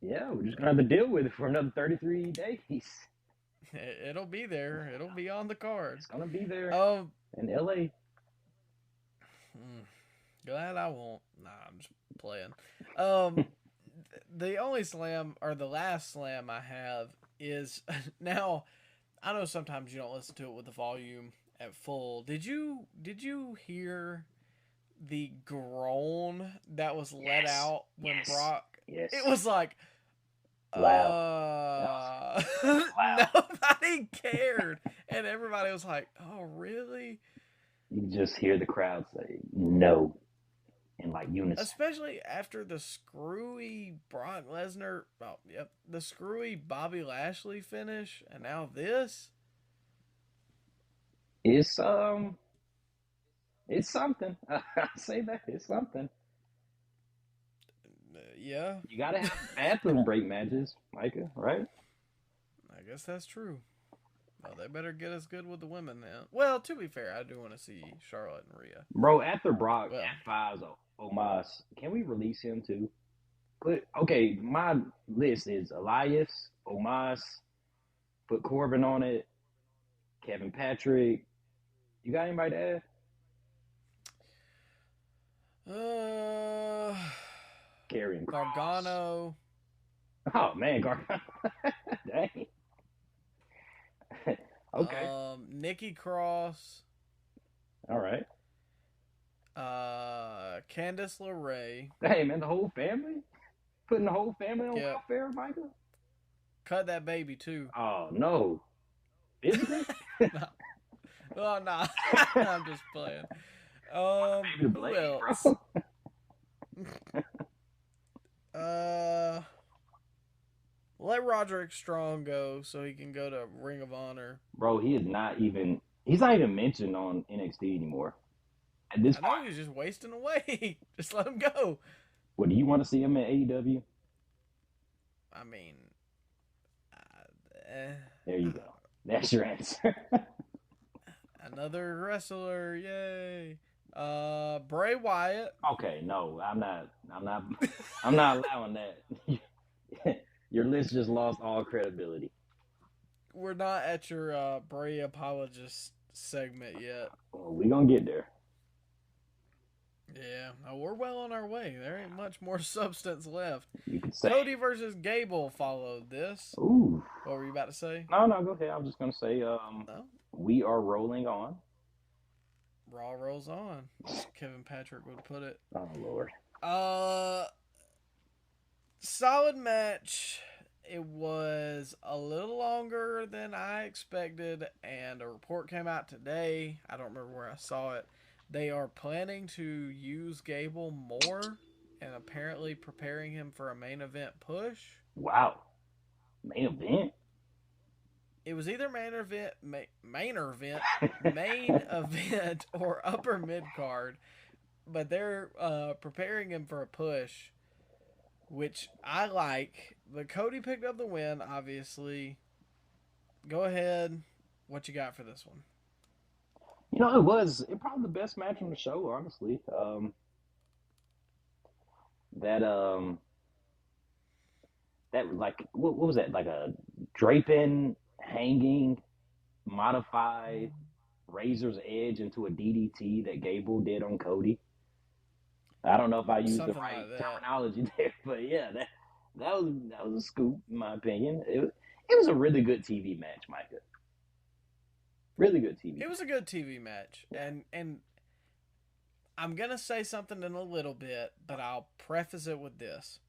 yeah, we're just gonna have to deal with it for another 33 days. It'll be there. It'll be on the card. It's gonna be there in LA. Glad I won't. Nah, I'm just playing. The only slam, or the last slam I have is, now, I know sometimes you don't listen to it with the volume at full. Did you hear the groan that was let out when Brock? Yes. It was like, loud. Nobody cared, and everybody was like, "Oh, really?" You just hear the crowd say no in like unison. Especially after the screwy Brock Lesnar, the screwy Bobby Lashley finish, and now this. It's something. I say that it's something. Yeah. You gotta have bathroom break matches, Micah, right? I guess that's true. Well, they better get as good with the women now. Well, to be fair, I do want to see Charlotte and Rhea. Bro, after Brock F5's Omos, can we release him too? Okay, my list is Elias, Omos, put Corbin on it, Kevin Patrick. You got anybody to add? Karrion Kross. Gargano. Oh man, Gargano. Dang. Okay. Nikki Cross. All right. Candice LeRae. Hey man, the whole family? Putting the whole family on welfare, Michael? Cut that baby too. Oh no. Physically? No. Oh no. I'm just playing. Who else? Let Roderick Strong go so he can go to Ring of Honor. Bro, he's not even mentioned on NXT anymore. At this point, he's just wasting away. Just let him go. What, do you want to see him at AEW? I mean, there you go. That's your answer. Another wrestler, yay. Bray Wyatt. Okay, no, I'm not allowing that. Your list just lost all credibility. We're not at your Bray apologist segment yet. Well, we're gonna get there. Yeah, we're well on our way. There ain't much more substance left. You could say Cody versus Gable followed this. Ooh. What were you about to say? No, go ahead. I was just gonna say, we are rolling on. Raw rolls on. Kevin Patrick would put it. Oh Lord. Solid match. It was a little longer than I expected, and a report came out today. I don't remember where I saw it. They are planning to use Gable more, and apparently preparing him for a main event push. Wow. Main event? It was either main event, or upper mid card, but they're preparing him for a push. which I like. But Cody picked up the win, obviously. Go ahead. What you got for this one? It probably the best match on the show, honestly. That that like what was that, like a draping, hanging, modified razor's edge into a DDT that Gable did on Cody. I don't know if I used the Something right like that. terminology there, but yeah, that was a scoop in my opinion. It was a really good TV match, Micah. Really good TV It was match. a good TV match, Yeah. and I'm gonna say something in a little bit, but I'll preface it with this.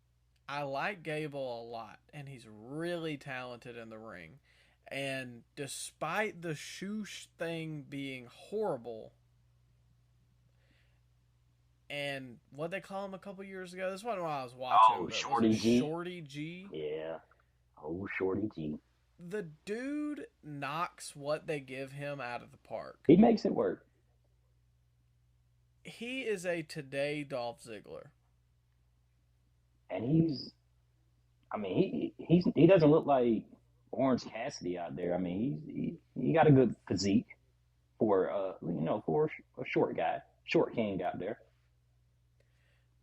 I like Gable a lot, and he's really talented in the ring. And despite the shoosh thing being horrible, and what they call him a couple years ago, this wasn't when I was watching, Oh, but was it Shorty G. Shorty G? Yeah. Oh, Shorty G. The dude knocks what they give him out of the park. He makes it work. He is a today Dolph Ziggler. And he doesn't look like Orange Cassidy out there. I mean, he got a good physique for for a short guy, short king out there.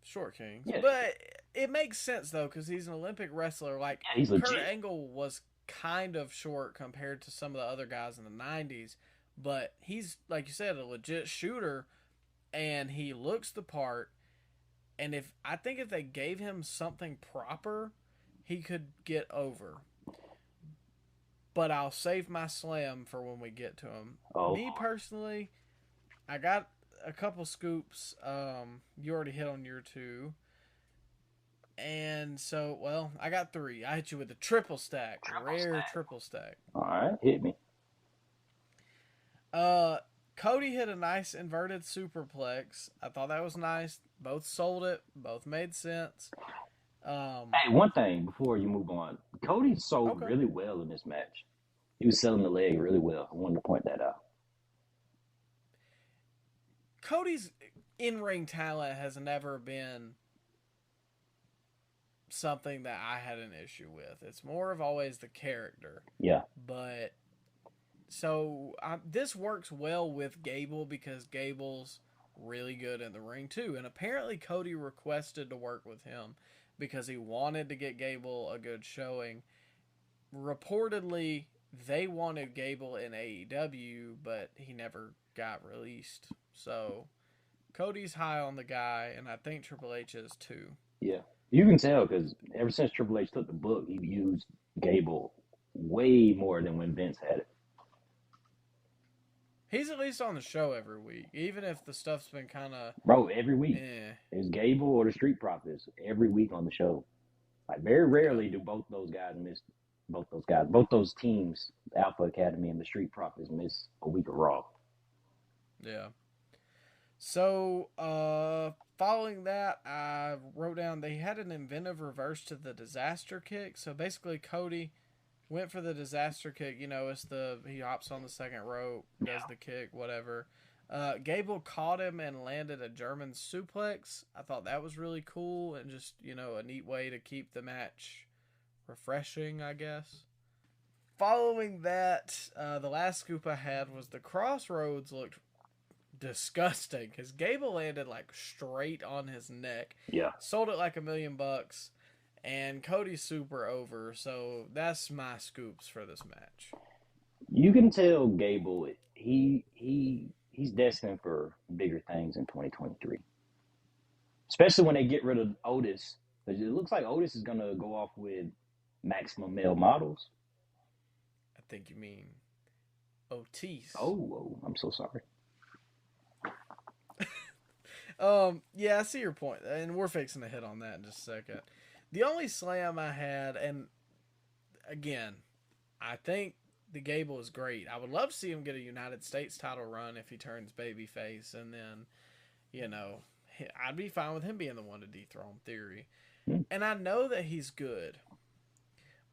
Short Kings. Yeah, But it makes sense, though, because he's an Olympic wrestler. Like, yeah, he's Kurt legit. Angle was kind of short compared to some of the other guys in the 90s. But he's, like you said, a legit shooter, and he looks the part. And I think if they gave him something proper, he could get over. But I'll save my slam for when we get to him. Oh, Me personally, I got a couple scoops. You already hit on your two. And so, well, I got three. I hit you with a triple stack. Rare triple stack. all right, hit me. Cody hit a nice inverted superplex. I thought that was nice. Both sold it. Both made sense. Hey, one thing before you move on, Cody sold Okay. really well in this match. He was selling the leg really well. I wanted to point that out. Cody's in-ring talent has never been something that I had an issue with. It's more of always the character. Yeah, But so this works well with Gable because Gable's really good in the ring too. And apparently Cody requested to work with him because he wanted to get Gable a good showing. Reportedly, they wanted Gable in AEW, but he never got released. So Cody's high on the guy, and I think Triple H is too. yeah. You can tell because ever since Triple H took the book, he used Gable way more than when Vince had it. He's at least on the show every week, even if the stuff's been kind of Bro, every week. eh. It's Gable or the Street Profits every week on the show. Like very rarely do both those teams, the Alpha Academy and the Street Profits, miss a week of Raw. Yeah. So, following that, I wrote down they had an inventive reverse to the disaster kick. So basically, Cody went for the disaster kick. You know, he hops on the second rope, does the kick, whatever. Gable caught him and landed a German suplex. I thought that was really cool and just, a neat way to keep the match refreshing, I guess. Following that, the last scoop I had was the Crossroads looked disgusting because Gable landed like straight on his neck. Yeah. Sold it like $1 million, and Cody's super over. So that's my scoops for this match. You can tell Gable he's destined for bigger things in 2023. Especially when they get rid of Otis. Because it looks like Otis is gonna go off with Maximum Male Models. I think you mean Otis. Oh, I'm so sorry. Yeah, I see your point, and we're fixing to hit on that in just a second. The only slam I had, and again, I think the Gable is great. I would love to see him get a United States title run if he turns babyface, and then, I'd be fine with him being the one to dethrone Theory. And I know that he's good,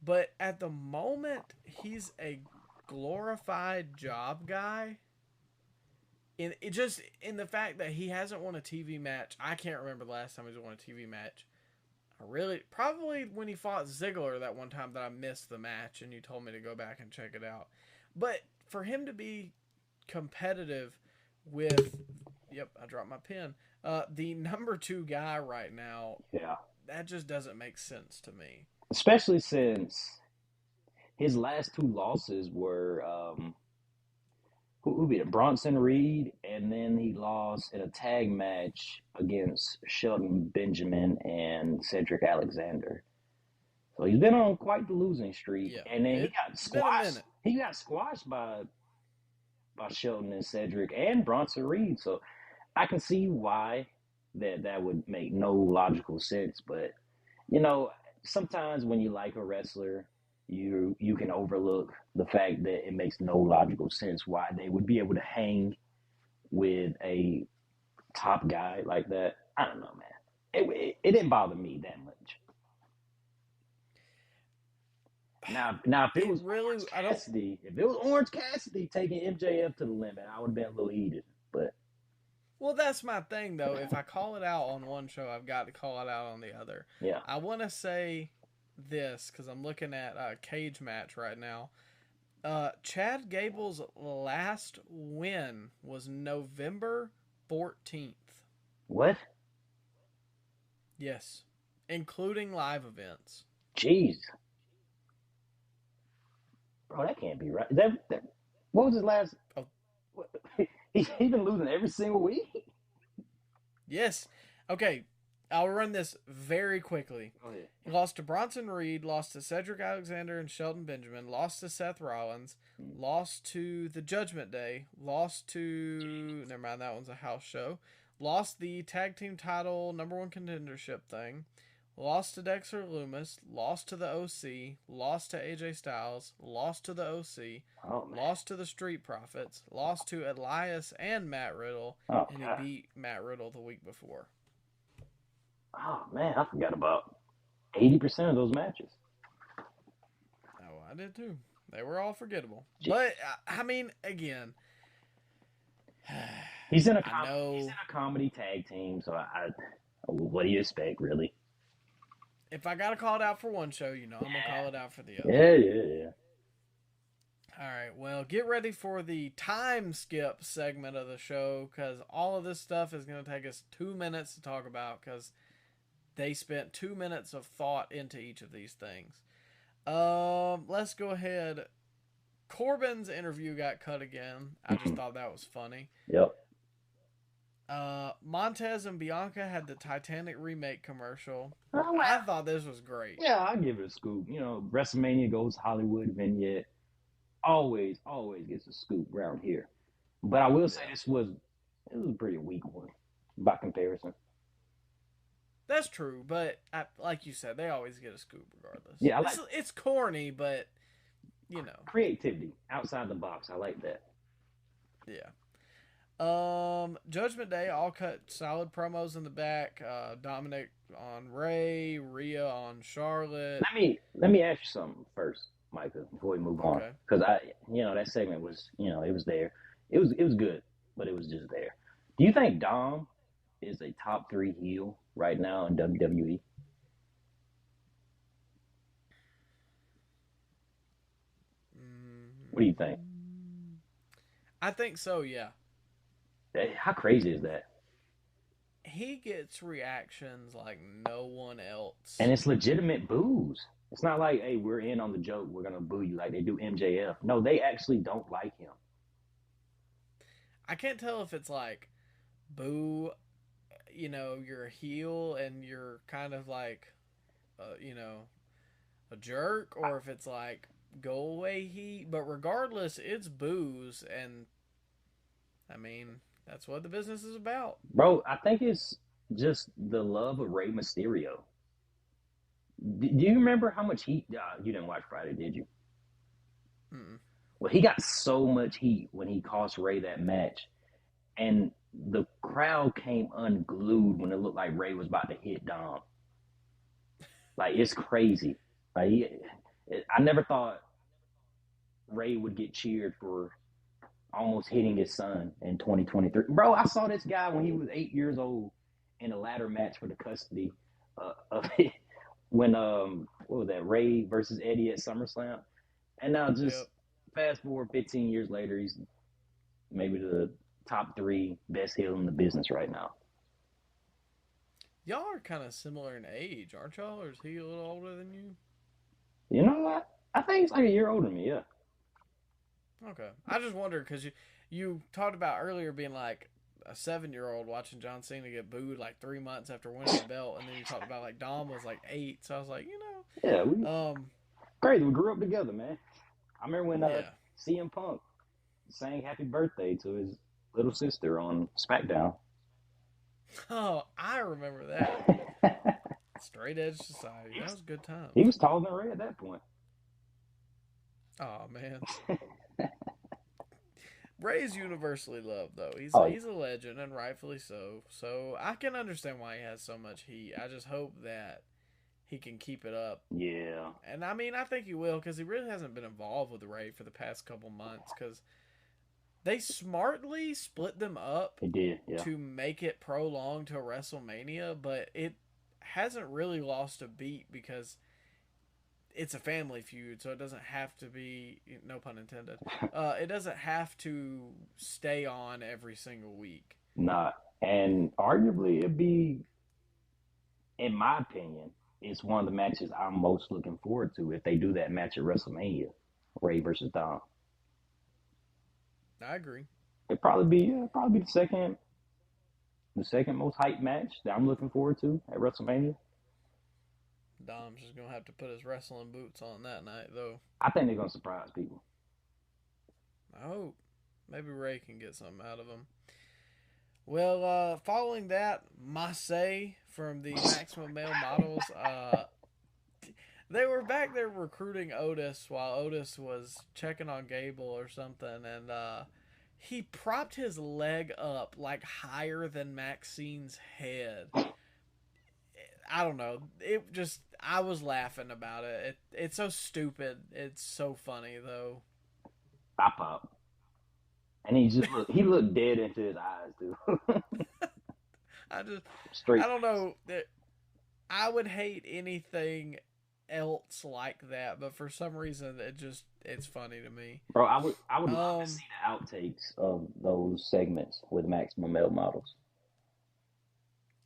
but at the moment, he's a glorified job guy. In the fact that he hasn't won a TV match. I can't remember the last time he's won a TV match. Probably when he fought Ziggler that one time that I missed the match and you told me to go back and check it out. But for him to be competitive with, yep, I dropped my pen, the number 2 guy right now, Yeah. that just doesn't make sense to me. Especially since his last 2 losses were who beat him? Bronson Reed, and then he lost in a tag match against Shelton Benjamin and Cedric Alexander. So he's been on quite the losing streak, Yeah, and then he got it's been a squashed. minute. He got squashed by Shelton and Cedric and Bronson Reed. So I can see why that would make no logical sense. But you know, sometimes when you like a wrestler, you can overlook the fact that it makes no logical sense why they would be able to hang with a top guy like that. I don't know, man. It didn't bother me that much. Now, if it was Really, If it was Orange Cassidy taking MJF to the limit, I would have been a little heated. But well, that's my thing though. If I call it out on one show, I've got to call it out on the other. yeah, I want to say this because I'm looking at a cage match right now. Chad Gable's last win was November 14th. what? Yes, including live events. Jeez, bro, that can't be right. What was his last? Oh, What, he's been losing every single week. yes. Okay, I'll run this very quickly. Go ahead. He lost to Bronson Reed, lost to Cedric Alexander and Shelton Benjamin, lost to Seth Rollins, lost to the Judgment Day, lost to, never mind, that one's a house show, lost the tag team title #1 contendership thing, lost to Dexter Loomis, lost to the OC, lost to AJ Styles, lost to the OC, Oh man. lost to the Street Profits, lost to Elias and Matt Riddle, Oh, and God. he beat Matt Riddle the week before. Oh man, I forgot about 80% of those matches. Oh, I did too. They were all forgettable. Jeez. But I mean, again, He's in a I know he's in a comedy tag team, so what do you expect, really? if I gotta call it out for one show, I'm gonna call it out for the other. Yeah. All right, well, get ready for the time skip segment of the show because all of this stuff is gonna take us 2 minutes to talk about because they spent 2 minutes of thought into each of these things. Let's go ahead. Corbin's interview got cut again. I just thought that was funny. Yep. Montez and Bianca had the Titanic remake commercial. Oh, well. I thought this was great. Yeah, I'll give it a scoop. WrestleMania goes Hollywood vignette. Always gets a scoop around here. But I will say it was a pretty weak one by comparison. That's true, but like you said, they always get a scoop regardless. Yeah, it's corny, but creativity outside the box. I like that. Yeah. Judgment Day all cut solid promos in the back. Dominic on Ray, Rhea on Charlotte. Let me ask you something first, Micah, before we move on, because that segment was it was there. It was good, but it was just there. Do you think Dom is a top 3 heel right now in WWE? What do you think? I think so, yeah. How crazy is that? He gets reactions like no one else. And it's legitimate boos. It's not like, hey, we're in on the joke, we're going to boo you like they do MJF. No, they actually don't like him. I can't tell if it's like, boo, you're a heel and you're kind of like, a jerk, or if it's like, go away, he. But regardless, it's boos, and I mean, that's what the business is about. Bro, I think it's just the love of Rey Mysterio. Do you remember how much heat? You didn't watch Friday, did you? Mm-mm. Well, he got so much heat when he cost Rey that match, and the crowd came unglued when it looked like Rey was about to hit Dom. Like, it's crazy. Like, I never thought Rey would get cheered for almost hitting his son in 2023. Bro, I saw this guy when he was 8 years old in a ladder match for the custody of when what was that, Ray versus Eddie at SummerSlam, and now Yep. just fast forward 15 years later, he's maybe the top three best heel in the business right now. Y'all are kind of similar in age, aren't y'all? Or is he a little older than you? You know what? I think he's like a year older than me. Yeah. Okay. I just wondered because you talked about earlier being like a 7-year-old watching John Cena get booed like 3 months after winning the belt, and then you talked about like Dom was like 8. So I was like, Yeah, we um, crazy. We grew up together, man. I remember when yeah. CM Punk sang "Happy Birthday" to his little sister on SmackDown. Oh, I remember that. Straight Edge Society. he That was was good he times. was taller than Ray at that point. Oh man. Ray's universally loved though. He's Oh a, yeah, he's a legend and rightfully so. So I can understand why he has so much heat. I just hope that he can keep it up. yeah. And I mean, I think he will because he really hasn't been involved with Ray for the past couple months because they smartly split them up He did. Yeah, to make it prolonged to WrestleMania, but it hasn't really lost a beat because it's a family feud, so it doesn't have to be, no pun intended. It doesn't have to stay on every single week. not. And arguably, it'd be, in my opinion, it's one of the matches I'm most looking forward to if they do that match at WrestleMania, Ray versus Dom. I agree. It'd probably be the second most hyped match that I'm looking forward to at WrestleMania. Dom's just gonna have to put his wrestling boots on that night, though. I think they're gonna surprise people. I hope maybe Ray can get something out of him. Well, following that, Masse from the Maximum Male Models, they were back there recruiting Otis while Otis was checking on Gable or something, and he propped his leg up like higher than Maxine's head. I don't know. It just I was laughing about it. It's so stupid. It's so funny though. I pop, and he looked dead into his eyes too. I just Straight I don't face. know. I would hate anything else like that, but for some reason it's funny to me. Bro, I would love to Um see the outtakes of those segments with maximum male models.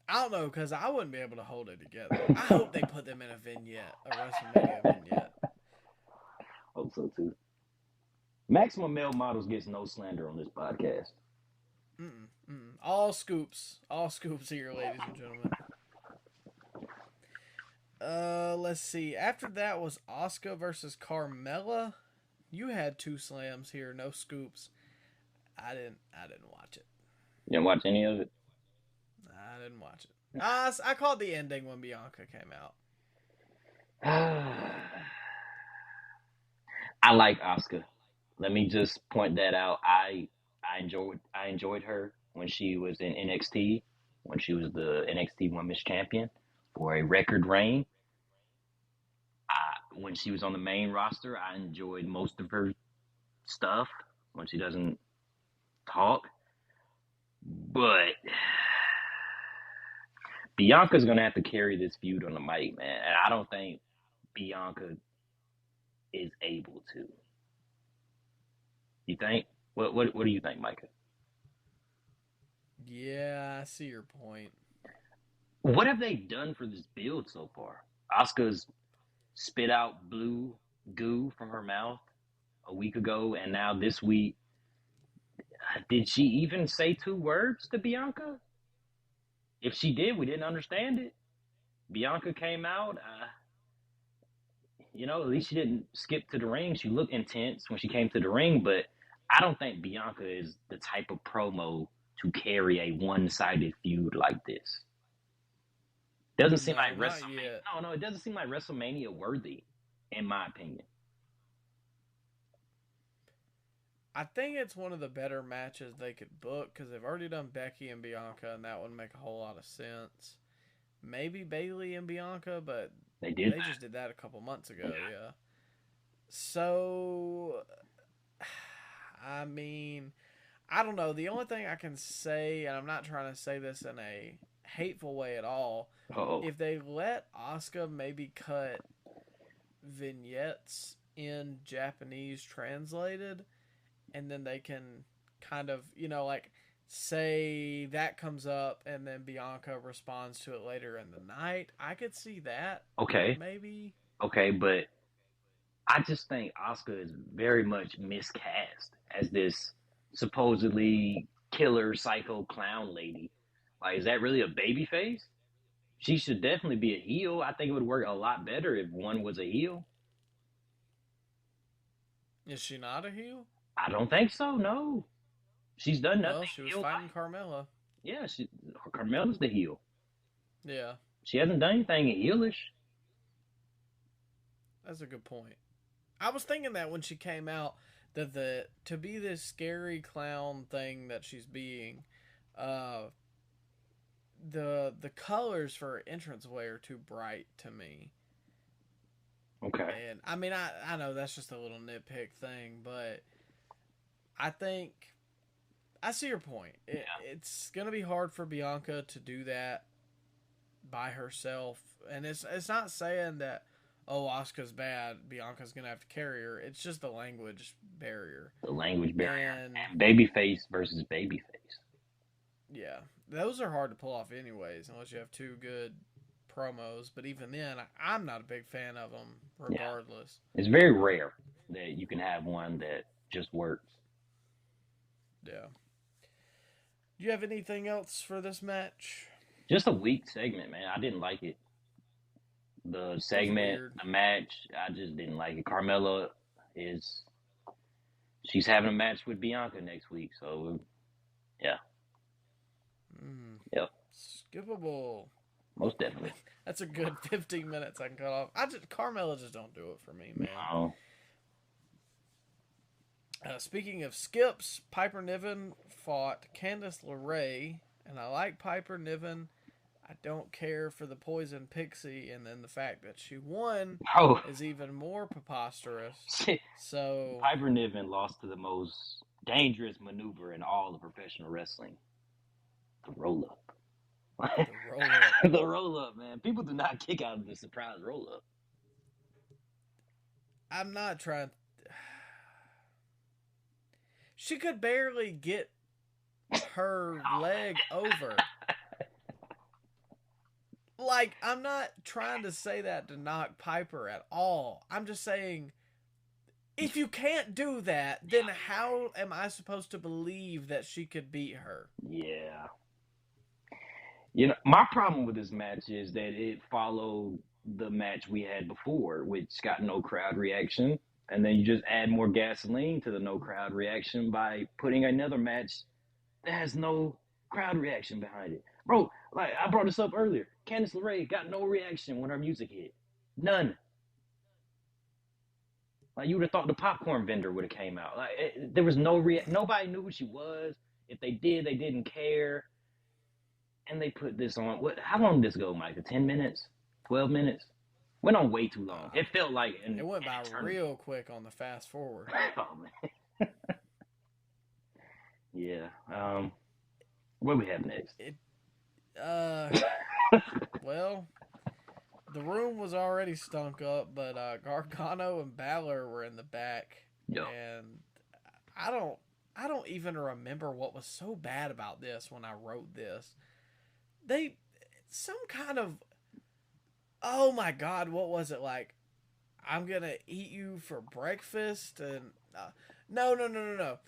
I don't know because I wouldn't be able to hold it together. I hope they put them in a vignette, a WrestleMania vignette. Hope so too. Maximum male models gets no slander on this podcast. Mm-mm, mm-mm. All scoops here, ladies and gentlemen. Let's see. After that was Asuka versus Carmella. You had two slams here, no scoops. I didn't watch it. You didn't watch any of it? I didn't watch it. I called the ending when Bianca came out. I like Asuka. Let me just point that out. I enjoyed her when she was in NXT, when she was the NXT Women's Champion for a record reign. When she was on the main roster, I enjoyed most of her stuff when she doesn't talk. But Bianca's gonna have to carry this feud on the mic, man. And I don't think Bianca is able to. You think? What do you think, Micah? Yeah, I see your point. What have they done for this build so far? Asuka's spit out blue goo from her mouth a week ago, and now this week, did she even say two words to Bianca? If she did, we didn't understand it. Bianca came out. At least she didn't skip to the ring. She looked intense when she came to the ring, but I don't think Bianca is the type of promo to carry a one-sided feud like this. Doesn't seem No, like not WrestleMania. yet. No, it doesn't seem like WrestleMania worthy, in my opinion. I think it's one of the better matches they could book because they've already done Becky and Bianca, and that would make a whole lot of sense. Maybe Bailey and Bianca, but They did they that. just did that a couple months ago. Okay. Yeah. So, I mean, I don't know. The only thing I can say, and I'm not trying to say this in a hateful way at all. Oh, If they let Asuka maybe cut vignettes in Japanese translated, and then they can kind of, like, say that comes up and then Bianca responds to it later in the night. I could see that okay, maybe. okay, but I just think Asuka is very much miscast as this supposedly killer psycho clown lady. Like, is that really a baby face? She should definitely be a heel. I think it would work a lot better if one was a heel. Is she not a heel? I don't think so. No, she's done Well, nothing she was heel fighting like. Carmella. Yeah, Carmella's the heel. Yeah, She hasn't done anything heelish. that's a good point. I was thinking that when she came out, that to be this scary clown thing that she's being, uh, the colors for her entranceway are too bright to me. Okay. And I mean, I know that's just a little nitpick thing, but I think I see your point. It's gonna be hard for Bianca to do that by herself, and it's not saying that, oh, Asuka's bad, Bianca's gonna have to carry her. It's just the language barrier. The language barrier. And And babyface versus babyface. yeah, those are hard to pull off anyways, unless you have two good promos. But even then, I'm not a big fan of them, regardless. Yeah. It's very rare that you can have one that just works. Yeah. Do you have anything else for this match? Just a weak segment, man. I didn't like it. The segment, the match, I just didn't like it. Carmella she's having a match with Bianca next week, so yeah. Yep. Skippable. Most definitely. That's a good 15 minutes I can cut off. Carmella just don't do it for me, man. No. Speaking of skips, Piper Niven fought Candice LeRae, and I like Piper Niven. I don't care for the Poison Pixie, and then the fact that she won is even more preposterous. So Piper Niven lost to the most dangerous maneuver in all of professional wrestling. The roll-up. The roll-up. The roll-up, man. People do not kick out of the surprise roll-up. I'm not trying. She could barely get her leg over. Like, I'm not trying to say that to knock Piper at all. I'm just saying, if you can't do that, then how am I supposed to believe that she could beat her? Yeah. You know, my problem with this match is that it followed the match we had before, which got no crowd reaction. And then you just add more gasoline to the no crowd reaction by putting another match that has no crowd reaction behind it. Bro, like I brought this up earlier. Candice LeRae got no reaction when her music hit. None. Like you would have thought the popcorn vendor would have came out. Like there was no nobody knew who she was. If they did, they didn't care. And they put this on. How long did this go, Micah? 10 minutes? 12 minutes? Went on way too long. It felt like it went by real quick on the fast forward. Oh man. Yeah. What do we have next? Well, the room was already stunk up, but Gargano and Balor were in the back. Yep. And I don't even remember what was so bad about this when I wrote this. Some kind of, oh my God, what was it like? I'm gonna eat you for breakfast, and no.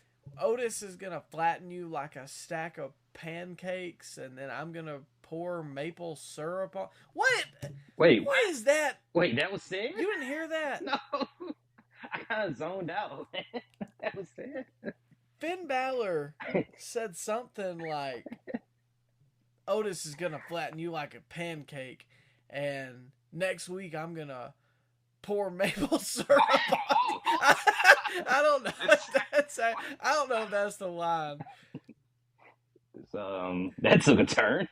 Otis is gonna flatten you like a stack of pancakes, and then I'm gonna pour maple syrup on. What? Wait, what is that? Wait, that was said? You didn't hear that? No, I kind of zoned out. That was said. Finn Balor said something like, Otis is gonna flatten you like a pancake, and next week I'm gonna pour maple syrup on you. I don't know if that's I don't know if that's the line. That took a turn.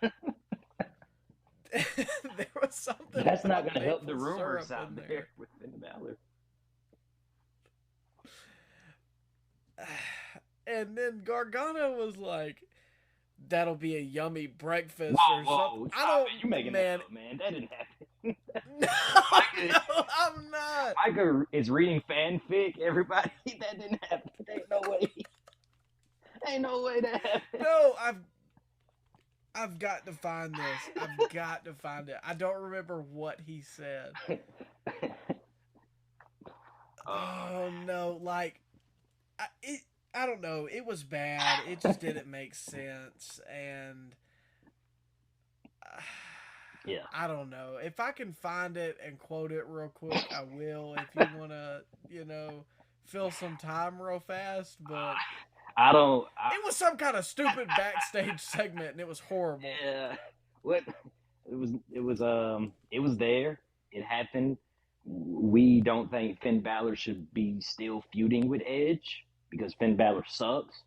There was something. That's not gonna help the rumors out there with Finn Balor. And then Gargano was like, that'll be a yummy breakfast or something. Whoa, I stop it. don't, You making that man. up, man. That didn't happen. No, Micah, no, I'm not. Micah is reading fanfic, everybody. That didn't happen. There ain't no way. Ain't no way that happened. No, I've got to find this. I've got to find it. I don't remember what he said. Oh no, like I don't know. It was bad. It just didn't make sense, and Yeah. I don't know. If I can find it and quote it real quick, I will. If you want to, fill some time real fast, but I don't. it was some kind of stupid backstage segment, and it was horrible. Yeah. What? It was there. It happened. We don't think Finn Balor should be still feuding with Edge because Finn Balor sucks.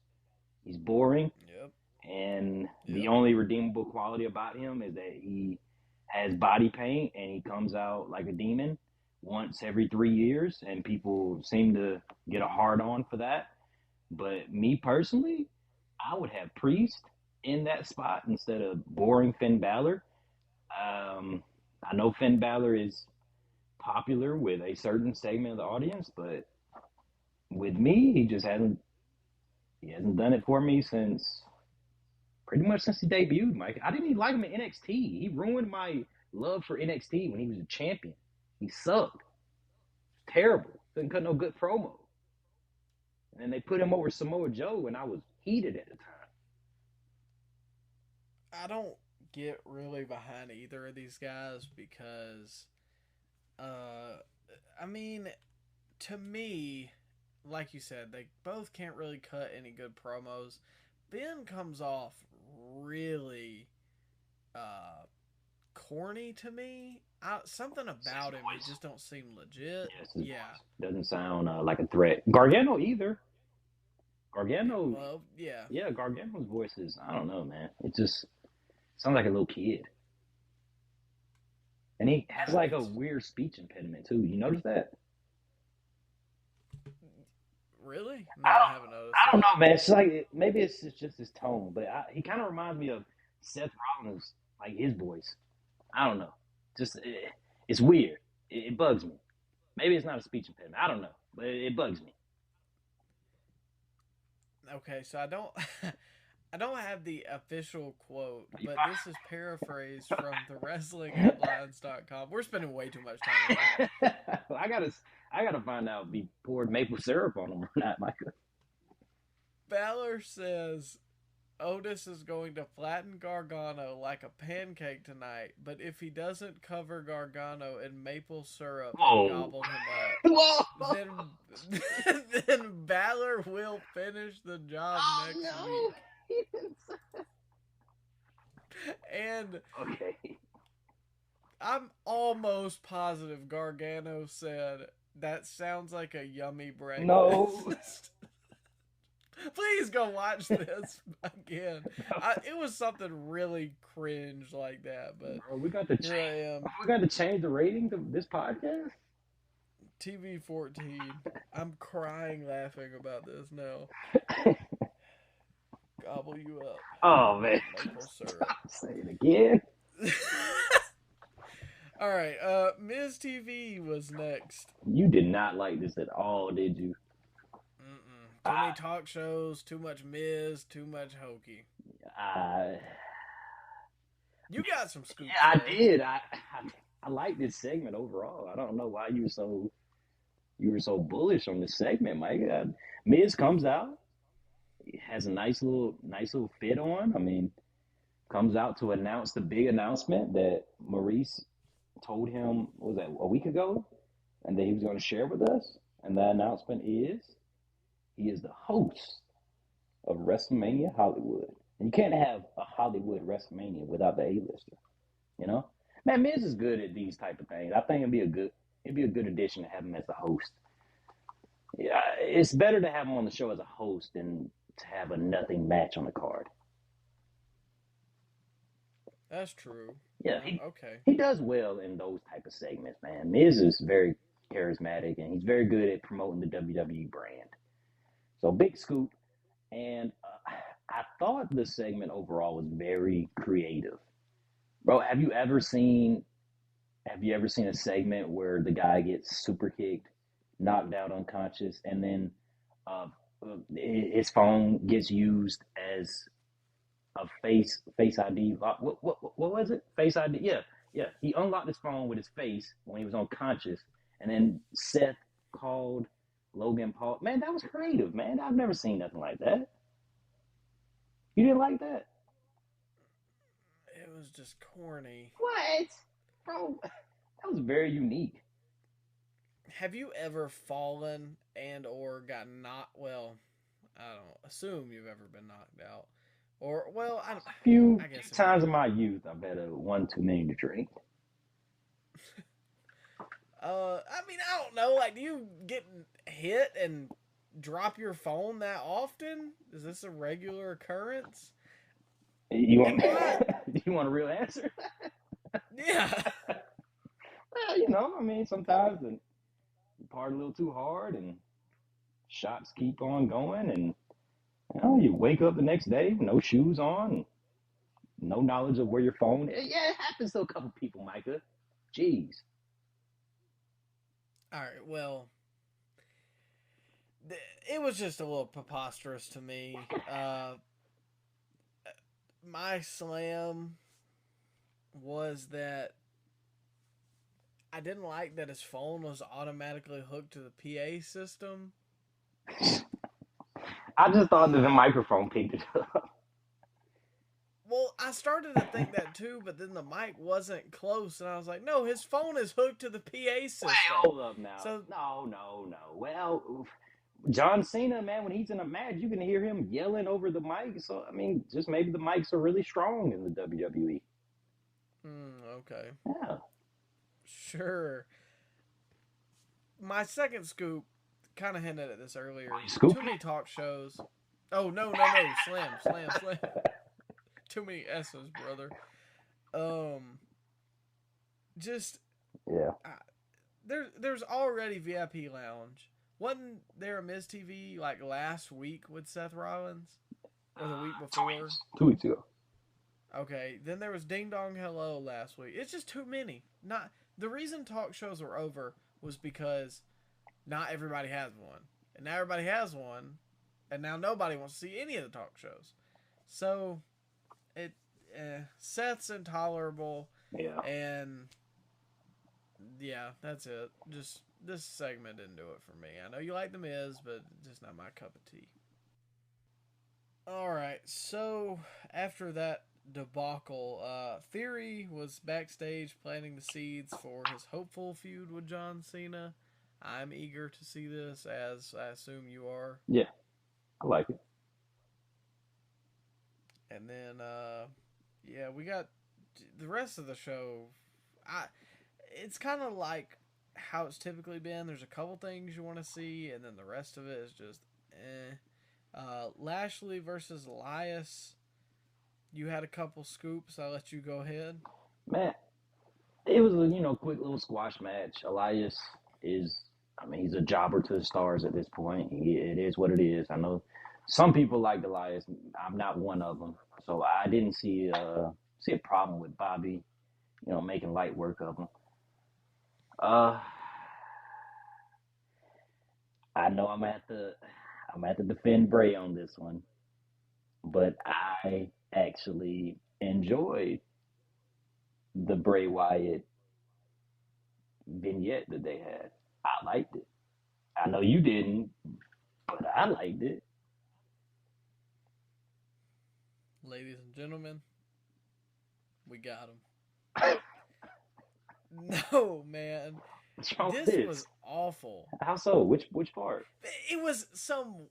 He's boring. Yep. And the Yep. only redeemable quality about him is that he has body paint and he comes out like a demon once every 3 years, and people seem to get a hard on for that. But me personally, I would have Priest in that spot instead of boring Finn Balor. I know Finn Balor is popular with a certain segment of the audience, but with me, he hasn't done it for me since pretty much since he debuted, Mike. I didn't even like him in NXT. He ruined my love for NXT when he was a champion. He sucked. Terrible. Couldn't cut no good promo. And they put him over Samoa Joe, and I was heated at the time. I don't get really behind either of these guys because, I mean, to me, like you said, they both can't really cut any good promos. Ben comes off really corny to me. Something about him, it just don't seem legit. Yes, Yeah. doesn't sound like a threat. Gargano either. Gargano, Well, yeah. yeah, Gargano's voice is, I don't know, man. It just sounds like a little kid. And he has like a weird speech impediment too. You notice that? Really? No, I haven't noticed. I don't know, man. It's like maybe it's just his tone, but he kind of reminds me of Seth Rollins, like his voice. I don't know. Just it's weird. It bugs me. Maybe it's not a speech impediment. I don't know, but it bugs me. Okay, so I don't I don't have the official quote, but this is paraphrased from the WrestlingHeadlines.com. We're spending way too much time on that. I gotta find out if he poured maple syrup on him or not, Micah. Balor says Otis is going to flatten Gargano like a pancake tonight, but if he doesn't cover Gargano in maple syrup and gobble him up, then Balor will finish the job next week. And okay, I'm almost positive Gargano said that sounds like a yummy breakfast. No. Please go watch this again. It was something really cringe like that, but bro, we got to change the rating of this podcast. TV 14. I'm crying laughing about this now. Gobble you up. Oh man, maple syrup. Say it again. All right, Miz TV was next. You did not like this at all, did you? Too many talk shows, too much Miz, too much hokey. You got some scoops. Yeah, I did. I like this segment overall. I don't know why you were so bullish on this segment, Mike. Miz comes out, has a nice little fit on. I mean, comes out to announce the big announcement that Maurice told him, what was that, a week ago, and that he was going to share with us. And that announcement is he is the host of WrestleMania Hollywood. And you can't have a Hollywood WrestleMania without the A-lister. You know? Man, Miz is good at these type of things. I think it'd be a good addition to have him as the host. Yeah, it's better to have him on the show as a host than to have a nothing match on the card. That's true. Yeah, okay. He does well in those type of segments, man. Miz is very charismatic, and he's very good at promoting the WWE brand. So big scoop, and I thought the segment overall was very creative. Bro, have you ever seen a segment where the guy gets super kicked, knocked out unconscious, and then uh, his phone gets used as a face ID lock? What was it? Face ID? Yeah, yeah. He unlocked his phone with his face when he was unconscious, and then Seth called Logan Paul. Man, that was creative, man. I've never seen nothing like that. You didn't like that? It was just corny. What? Bro, that was very unique. Have you ever fallen and or gotten knocked? Well, I don't assume you've ever been knocked out, or well, Few I guess if you times in my youth, I bet one too many to drink. I mean, I don't know. Like, do you get hit and drop your phone that often? Is this a regular occurrence? You And want? why? Do you want a real answer? Yeah. Well, I mean, sometimes you part a little too hard, and shots keep on going, and you wake up the next day with no shoes on, no knowledge of where your phone is. Yeah, it happens to a couple people, Micah. Jeez. All right. Well, it was just a little preposterous to me. My slam was that I didn't like that his phone was automatically hooked to the PA system. I just thought that the Uh, microphone picked it up. well, I started to think that too, but then the mic wasn't close, and I was like, no, his phone is hooked to the PA Wait, system. hold up now. So, No, no, no. Well, oof. John Cena, man, when he's in a match, you can hear him yelling over the mic. So, I mean, just maybe the mics are really strong in the WWE. okay. Yeah. Sure. My second scoop kind of hinted at this earlier. Scoop? Too many talk shows. Oh, no. Slam. Too many S's, brother. Just Yeah. there's already VIP lounge. Wasn't there a Miz TV like last week with Seth Rollins or the week before? 2 weeks ago. Okay, then there was Ding Dong Hello last week. It's just too many. Not the reason talk shows were over was because not everybody has one, and now everybody has one, and now nobody wants to see any of the talk shows. So it Seth's intolerable, Yeah. and yeah, that's it. Just this segment didn't do it for me. I know you like the Miz, but just not my cup of tea. All right, so after that debacle, Theory was backstage planting the seeds for his hopeful feud with John Cena. I'm eager to see this, as I assume you are. Yeah. I like it. And then, yeah, we got the rest of the show. It's kind of like how it's typically been. There's a couple things you want to see, and then the rest of it is just eh. Lashley versus Elias. You had a couple scoops. I'll let you go ahead. Man, it was a, quick little squash match. Elias I mean, he's a jobber to the stars at this point. It is what it is. I know some people like Elias. I'm not one of them. So I didn't see a problem with Bobby, making light work of him. Uh, I know I'm gonna have to defend Bray on this one, but I actually enjoyed the Bray Wyatt vignette that they had. I liked it. I know you didn't, but I liked it. Ladies and gentlemen, we got him. No, man. What's wrong with This this? was awful. How so? Which part? It was some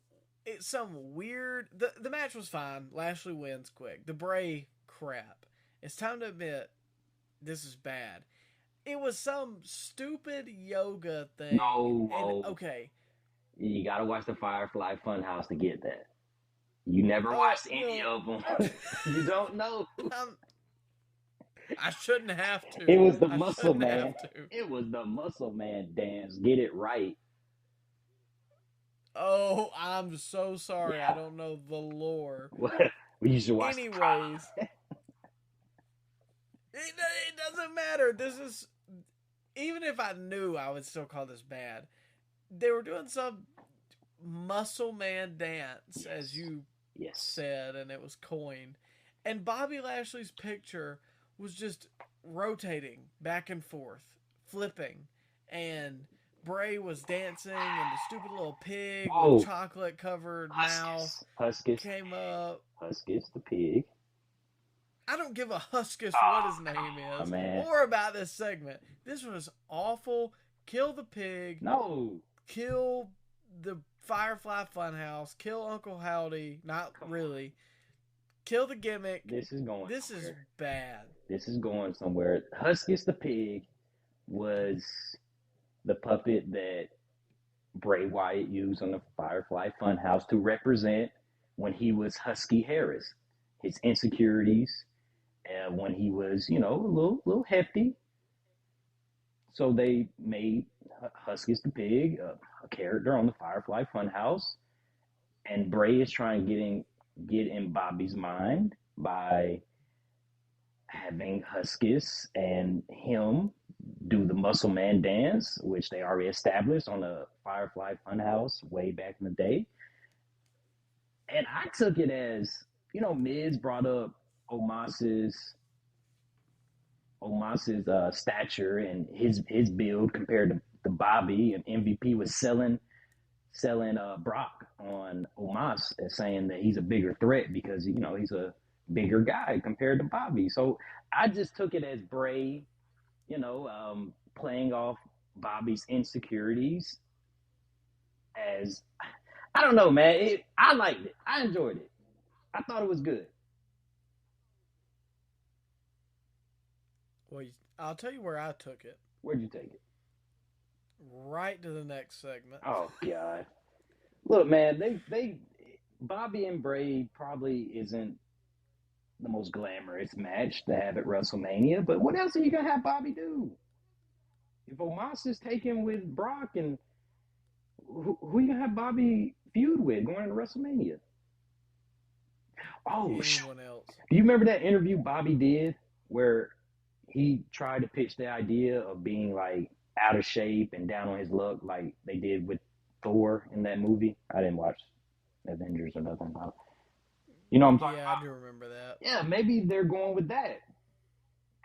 weird. The match was fine. Lashley wins quick. The Bray crap. It's time to admit this is bad. It was some stupid yoga thing. No, And okay. you gotta watch the Firefly Funhouse to get that. You never watched any of them. You don't know. I shouldn't have to. It was the I Muscle shouldn't Man. have to. It was the Muscle Man dance. Get it right. Oh, I'm so sorry. I Yeah. don't know the lore. We used to watch the Anyways, it doesn't matter. This is even if I knew, I would still call this bad. They were doing some muscle man dance, as Yes. you Yes. said, and it was coined. And Bobby Lashley's picture was just rotating back and forth, flipping, and Bray was dancing, and the stupid little pig with Whoa. chocolate covered mouth Huskus. Huskus the came pig. up. Huskus the pig. I don't give a huskus what Oh, his name come on, is man. or about this segment. This was awful. Kill the pig. No. Kill the Firefly Funhouse. Kill Uncle Howdy. Not Come on. really. Kill the gimmick. This is going This is somewhere. bad. This is going somewhere. Huskus the pig was the puppet that Bray Wyatt used on the Firefly Funhouse to represent when he was Husky Harris, his insecurities, and when he was, a little hefty. So they made Huskus the pig a character on the Firefly Funhouse, and Bray is trying to get in Bobby's mind by having Huskus and him do the Muscle Man dance, which they already established on the Firefly Funhouse way back in the day. And I took it as, Miz brought up Omos's stature and his build compared to Bobby, and MVP was selling Brock on Omos as saying that he's a bigger threat because he's a bigger guy compared to Bobby. So I just took it as Bray, playing off Bobby's insecurities. As I don't know, man. I liked it. I enjoyed it. I thought it was good. Well, I'll tell you where I took it. Where'd you take it? Right to the next segment. Oh God! Look, man. They Bobby and Bray probably isn't the most glamorous match to have at WrestleMania, but what else are you gonna have Bobby do? If Omos is taken with Brock, and who you gonna have Bobby feud with going into WrestleMania? Oh, Anyone else? do you remember that interview Bobby did where he tried to pitch the idea of being like out of shape and down on his luck, like they did with Thor in that movie? I didn't watch Avengers or nothing. You know what I'm talking Yeah, about? I do remember that. Yeah, maybe they're going with that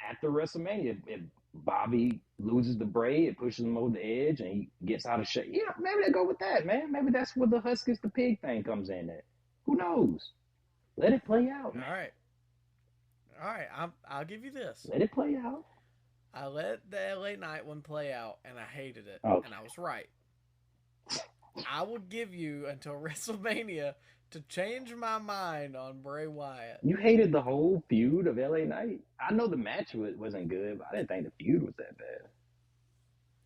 after WrestleMania. If Bobby loses the Bray, it pushes him over the edge, and he gets out of shape. Yeah, maybe they go with that, man. Maybe that's where the Huskus the pig thing comes in at. Who knows? Let it play out, man. All right. I'll give you this. Let it play out. I let the LA Knight one play out, and I hated it, Okay. and I was right. I will give you until WrestleMania to change my mind on Bray Wyatt. You hated the whole feud of LA Knight. I know the match wasn't good, but I didn't think the feud was that bad.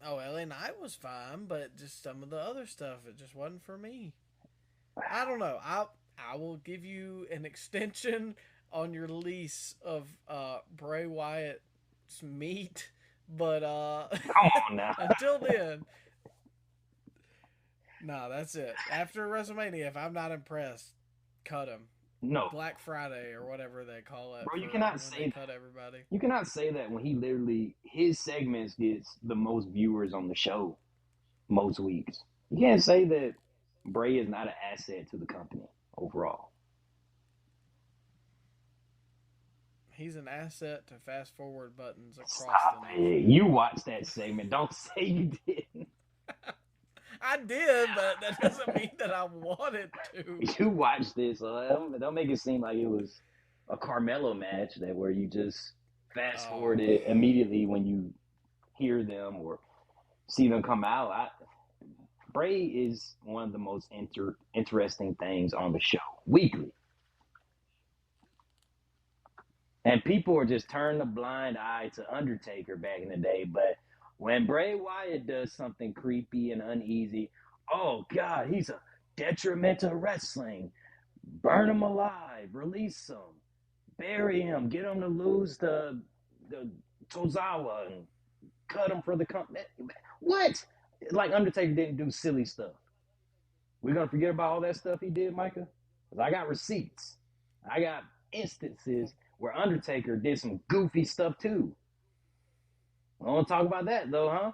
Oh, LA Knight was fine, but just some of the other stuff, it just wasn't for me. I don't know. I will give you an extension on your lease of Bray Wyatt's meat, but Come on now. until then, no, that's it. After WrestleMania, if I'm not impressed, cut him. No, Black Friday or whatever they call it. bro, you for cannot when say they that. cut everybody. You cannot say that when he literally his segments gets the most viewers on the show most weeks. You can't say that Bray is not an asset to the company overall. He's an asset to fast forward buttons across Stop the nation. it. You watched that segment. Don't say you didn't. I did, but that doesn't mean that I wanted to. You watched this. Don't make it seem like it was a Carmelo match that where you just fast forward it immediately when you hear them or see them come out. Bray is one of the most interesting things on the show weekly. And people are just turning a blind eye to Undertaker back in the day. But when Bray Wyatt does something creepy and uneasy, oh, God, he's a detriment to wrestling. Burn him alive. Release him. Bury him. Get him to lose the Tozawa and cut him for the company. What? Like Undertaker didn't do silly stuff. We're gonna forget about all that stuff he did, Micah? Because I got receipts. I got instances where Undertaker did some goofy stuff too. I don't want to talk about that though, huh?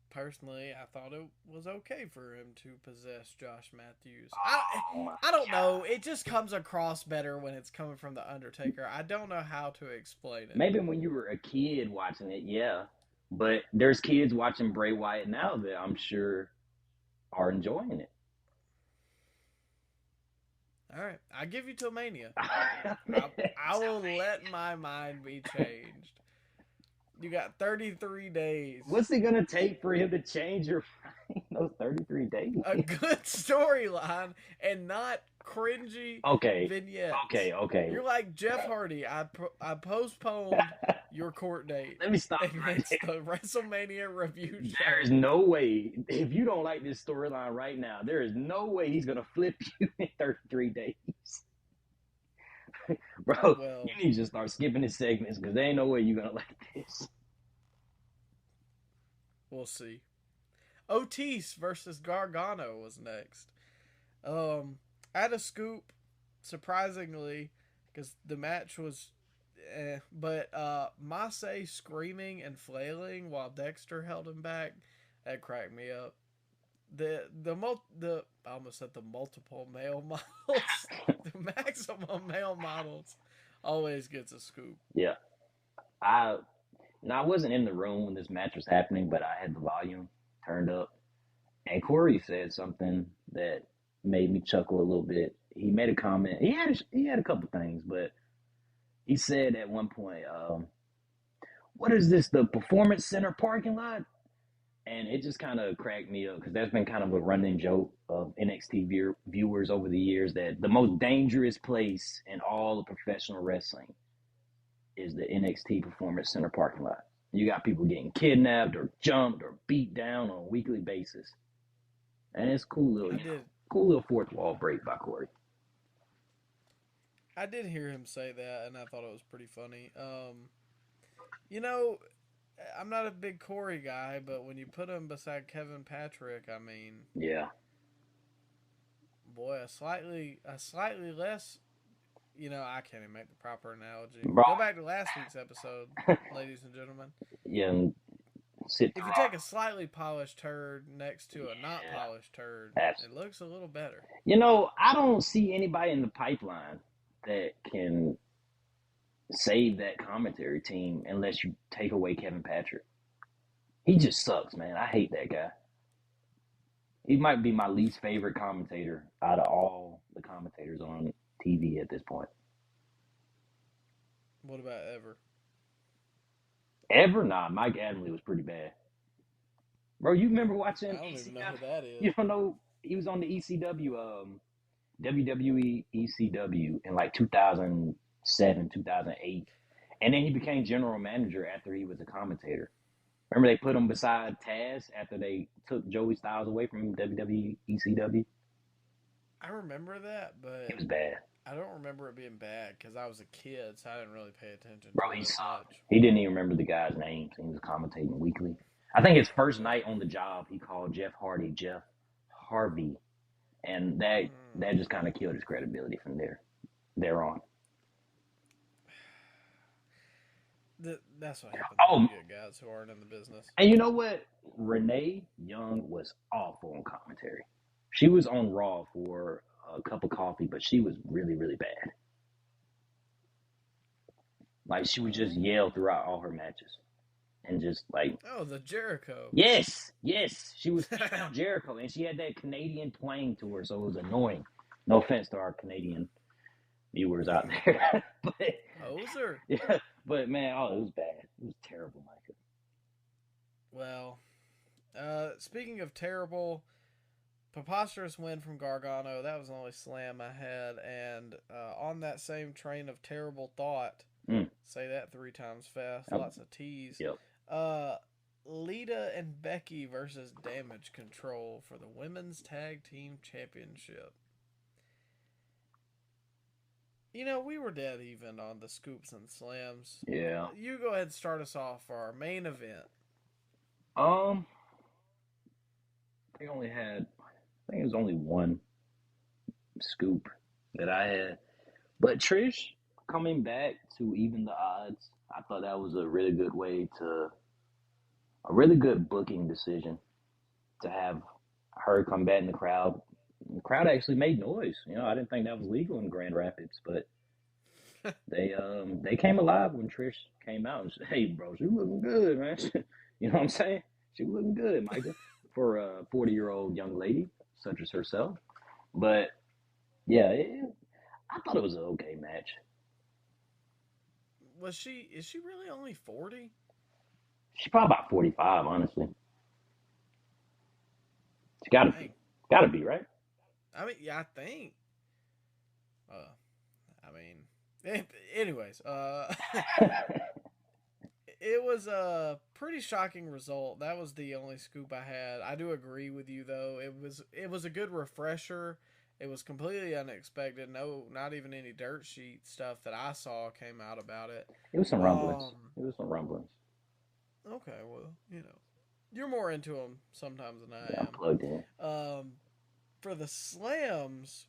Personally, I thought it was okay for him to possess Josh Matthews. Oh my I don't know. god. It just comes across better when it's coming from the Undertaker. I don't know how to explain it. Maybe when you were a kid watching it, yeah. But there's kids watching Bray Wyatt now that I'm sure are enjoying it. All right, I give you till Mania. Man, I will let my mind be changed. You got 33 days. what's it gonna take for him to change your mind those 33 days? A good storyline and not cringy Okay, vignettes. okay. You're like Jeff Hardy. I postponed your court date. Let me stop And you right it's there. the WrestleMania review show. There is no way, if you don't like this storyline right now, there is no way he's gonna flip you in 33 days. Bro, Well, you need to start skipping his segments because there ain't no way you're gonna like this. we'll see. Otis versus Gargano was next. I had a scoop, surprisingly, because the match was but Massey screaming and flailing while Dexter held him back, that cracked me up. The I almost said the multiple male models, the maximum male models always gets a scoop. Yeah, I I wasn't in the room when this match was happening, but I had the volume turned up, and Corey said something that made me chuckle a little bit. He made a comment. He had a couple things, but he said at one point, "What is this? The Performance Center parking lot?" And it just kind of cracked me up because that's been kind of a running joke of NXT viewers over the years that the most dangerous place in all of professional wrestling is the NXT Performance Center parking lot. You got people getting kidnapped or jumped or beat down on a weekly basis, and it's cool little, cool little fourth wall break by Corey. I did hear him say that, and I thought it was pretty funny. You know, I'm not a big Corey guy, but when you put him beside Kevin Patrick, I mean, Yeah, boy, a slightly less. I can't even make the proper analogy. bro. Go back to last week's episode, ladies and gentlemen. Yeah, and sit. If you take a slightly polished turd next to a not Yeah, polished turd, it absolutely. looks a little better. I don't see anybody in the pipeline that can save that commentary team unless you take away Kevin Patrick. He just sucks, man. I hate that guy. He might be my least favorite commentator out of all the commentators on TV at this point. What about Ever? Ever not. Mike Adamle was pretty bad. Bro, you remember I watching don't even know ECW? who that is. You don't know he was on the ECW, WWE ECW in like 2007, 2008. And then he became general manager after he was a commentator. Remember they put him beside Taz after they took Joey Styles away from WWE ECW? I remember that, It but was bad. I don't remember it being bad because I was a kid, so I didn't really pay attention Bro, to he it as sucked. much. He didn't even remember the guy's names. He was commentating weekly. I think his first Really? night on the job, he called Jeff Hardy Jeff Harvey, and that just kind of killed his credibility from there on. That's what happens when Oh, you get guys who aren't in the business. and you know what? Renee Young was awful on commentary. She was on Raw for a cup of coffee, but she was really, really bad. Like she would just yell throughout all her matches, and just like, Oh, the Jericho. yes, she was female Jericho, and she had that Canadian twang to her, so it was annoying. No offense to our Canadian viewers out there, but Poser. yeah, but man, oh, it was bad. It was terrible, Micah. Well, speaking of terrible, preposterous win from Gargano. That was the only slam I had. And on that same train of terrible thought, say that 3 times fast, lots of T's. Yep. Lita and Becky versus Damage Control for the Women's Tag Team Championship. We were dead even on the scoops and slams. Yeah. You go ahead and start us off for our main event. They only had think it was only one scoop that I had. But Trish coming back to even the odds, I thought that was a really good a really good booking decision to have her come back in the crowd. The crowd actually made noise. I didn't think that was legal in Grand Rapids, but they came alive when Trish came out and said, "Hey, bro, she looking good, man." You know what I'm saying? She looking good, Micah, for a 40-year-old young lady such as herself. But yeah, I thought it was an okay match. Is she really only 40? She's probably about 45, honestly. She Dang. gotta be, right? I mean, yeah, I think. I mean, anyways, it was a pretty shocking result. That was the only scoop I had. I do agree with you though. It was a good refresher. It was completely unexpected. No, not even any dirt sheet stuff that I saw came out about it. It was some rumblings. It was some rumblings. Okay, well, you're more into them sometimes than I Yeah, I'm am. plugged in. For the slams,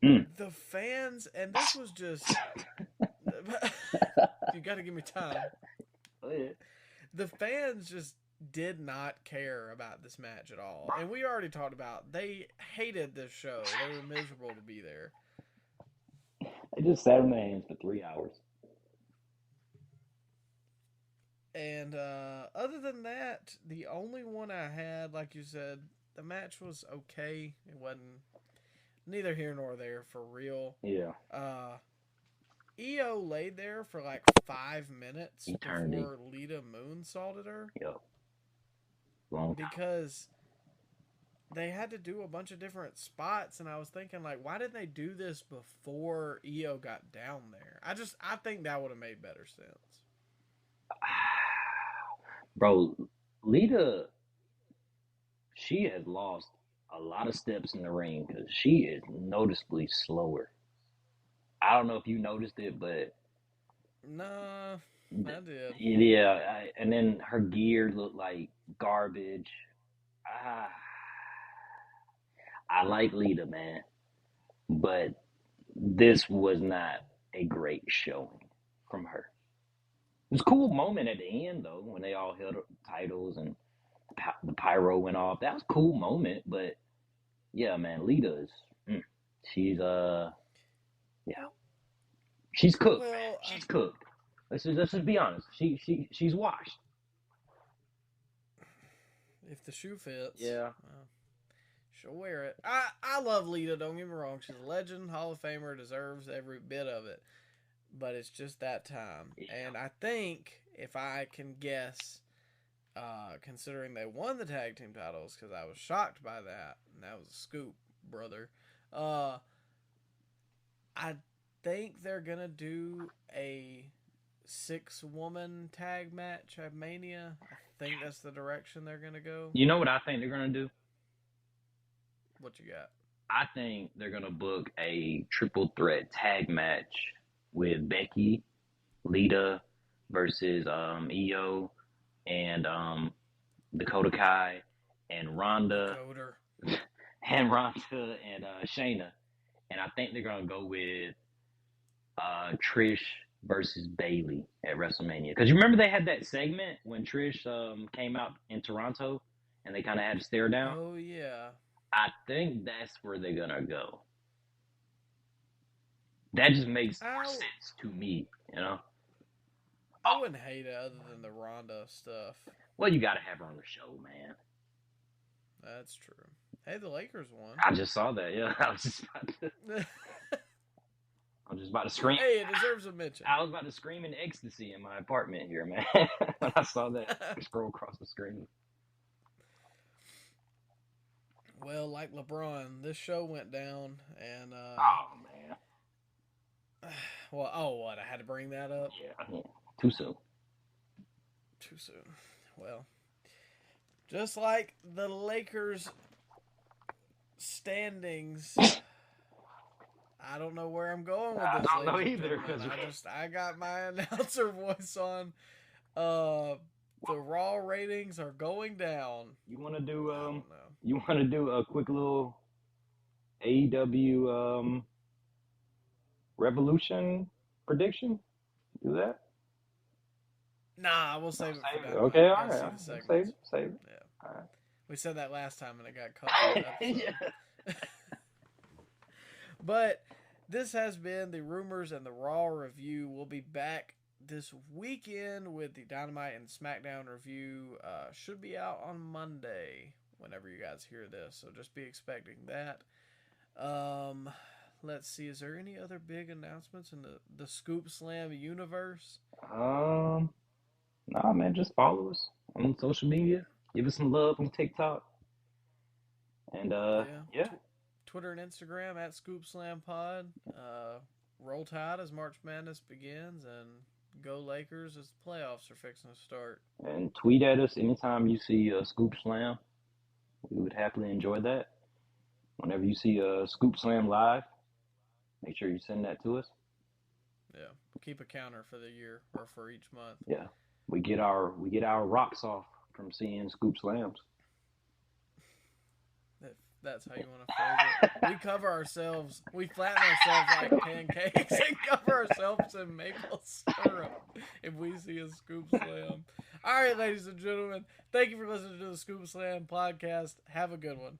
the fans, and this was just. You got to give me time. Oh, yeah. The fans just did not care about this match at all. And we already talked about they hated this show. They were miserable to be there. They just sat on their hands for 3 hours. And other than that, the only one I had, like you said, the match was okay. It wasn't neither here nor there for real. Yeah. EO laid there for like 5 minutes Eternity. before Lita moonsaulted her. Yep. Long time. Because they had to do a bunch of different spots, and I was thinking, like, why didn't they do this before EO got down there? I think that would have made better sense. Bro, Lita, she has lost a lot of steps in the ring because she is noticeably slower. I don't know if you noticed it, but Nah, I did. yeah, and then her gear looked like garbage. I like Lita, man, but this was not a great showing from her. It was a cool moment at the end, though, when they all held up titles and the pyro went off. That was a cool moment, but yeah, man, Lita is, she's yeah, she's cooked, Well, man. She's cooked. Let's just be honest. She's washed. If the shoe fits, Yeah. she'll wear it. I love Lita. Don't get me wrong. She's a legend, Hall of Famer, deserves every bit of it. But it's just that time. Yeah. And I think, if I can guess, considering they won the tag team titles, because I was shocked by that, and that was a scoop, brother. I think they're going to do a 6-woman tag match at Mania. I think that's the direction they're going to go. You know what I think they're going to do? What you got? I think they're going to book a triple threat tag match with Becky, Lita versus EO, and Dakota Kai, and Ronda, and Shayna. And I think they're going to go with Trish versus Bayley at WrestleMania. Because you remember they had that segment when Trish came out in Toronto and they kind of had to stare down? Oh, yeah. I think that's where they're going to go. That just makes more sense to me, you know? I wouldn't hate it other than the Ronda stuff. Well, you got to have her on the show, man. That's true. Hey, the Lakers won. I just saw that, yeah. I was just about to scream. Hey, it deserves a mention. I was about to scream in ecstasy in my apartment here, man. When I saw that, I scroll across the screen. Well, like LeBron, this show went down, and oh man. Well, what? I had to bring that up. Yeah. Too soon. Too soon. Well, just like the Lakers standings, I don't know where I'm going with this. I don't know either. I got my announcer voice on. the Raw ratings are going down. You want to I do don't know. you want to do a quick little AEW Revolution prediction? Do that? Nah, we'll No, save it for save it. Dynamite. Okay, We all gotta see right. the Save segments. it. Save it. Yeah. All We said that last time and it got cut from the episode. right. But this has been the Rumors and the Raw review. We'll be back this weekend with the Dynamite and SmackDown review. Should be out on Monday whenever you guys hear this. So just be expecting that. Let's see. Is there any other big announcements in the Scoop Slam universe? Nah, man, just follow us on social media. Give us some love on TikTok. And Yeah. yeah. Twitter and Instagram at Scoop Slam Pod. Roll Tide as March Madness begins, and go Lakers as the playoffs are fixing to start. And tweet at us anytime you see a Scoop Slam. We would happily enjoy that. Whenever you see a Scoop Slam live, make sure you send that to us. Yeah, keep a counter for the year or for each month. Yeah, we get our rocks off from seeing Scoop Slams. If that's how you want to phrase it. We cover ourselves. We flatten ourselves like pancakes and cover ourselves in maple syrup if we see a Scoop Slam. All right, ladies and gentlemen, thank you for listening to the Scoop Slam podcast. Have a good one.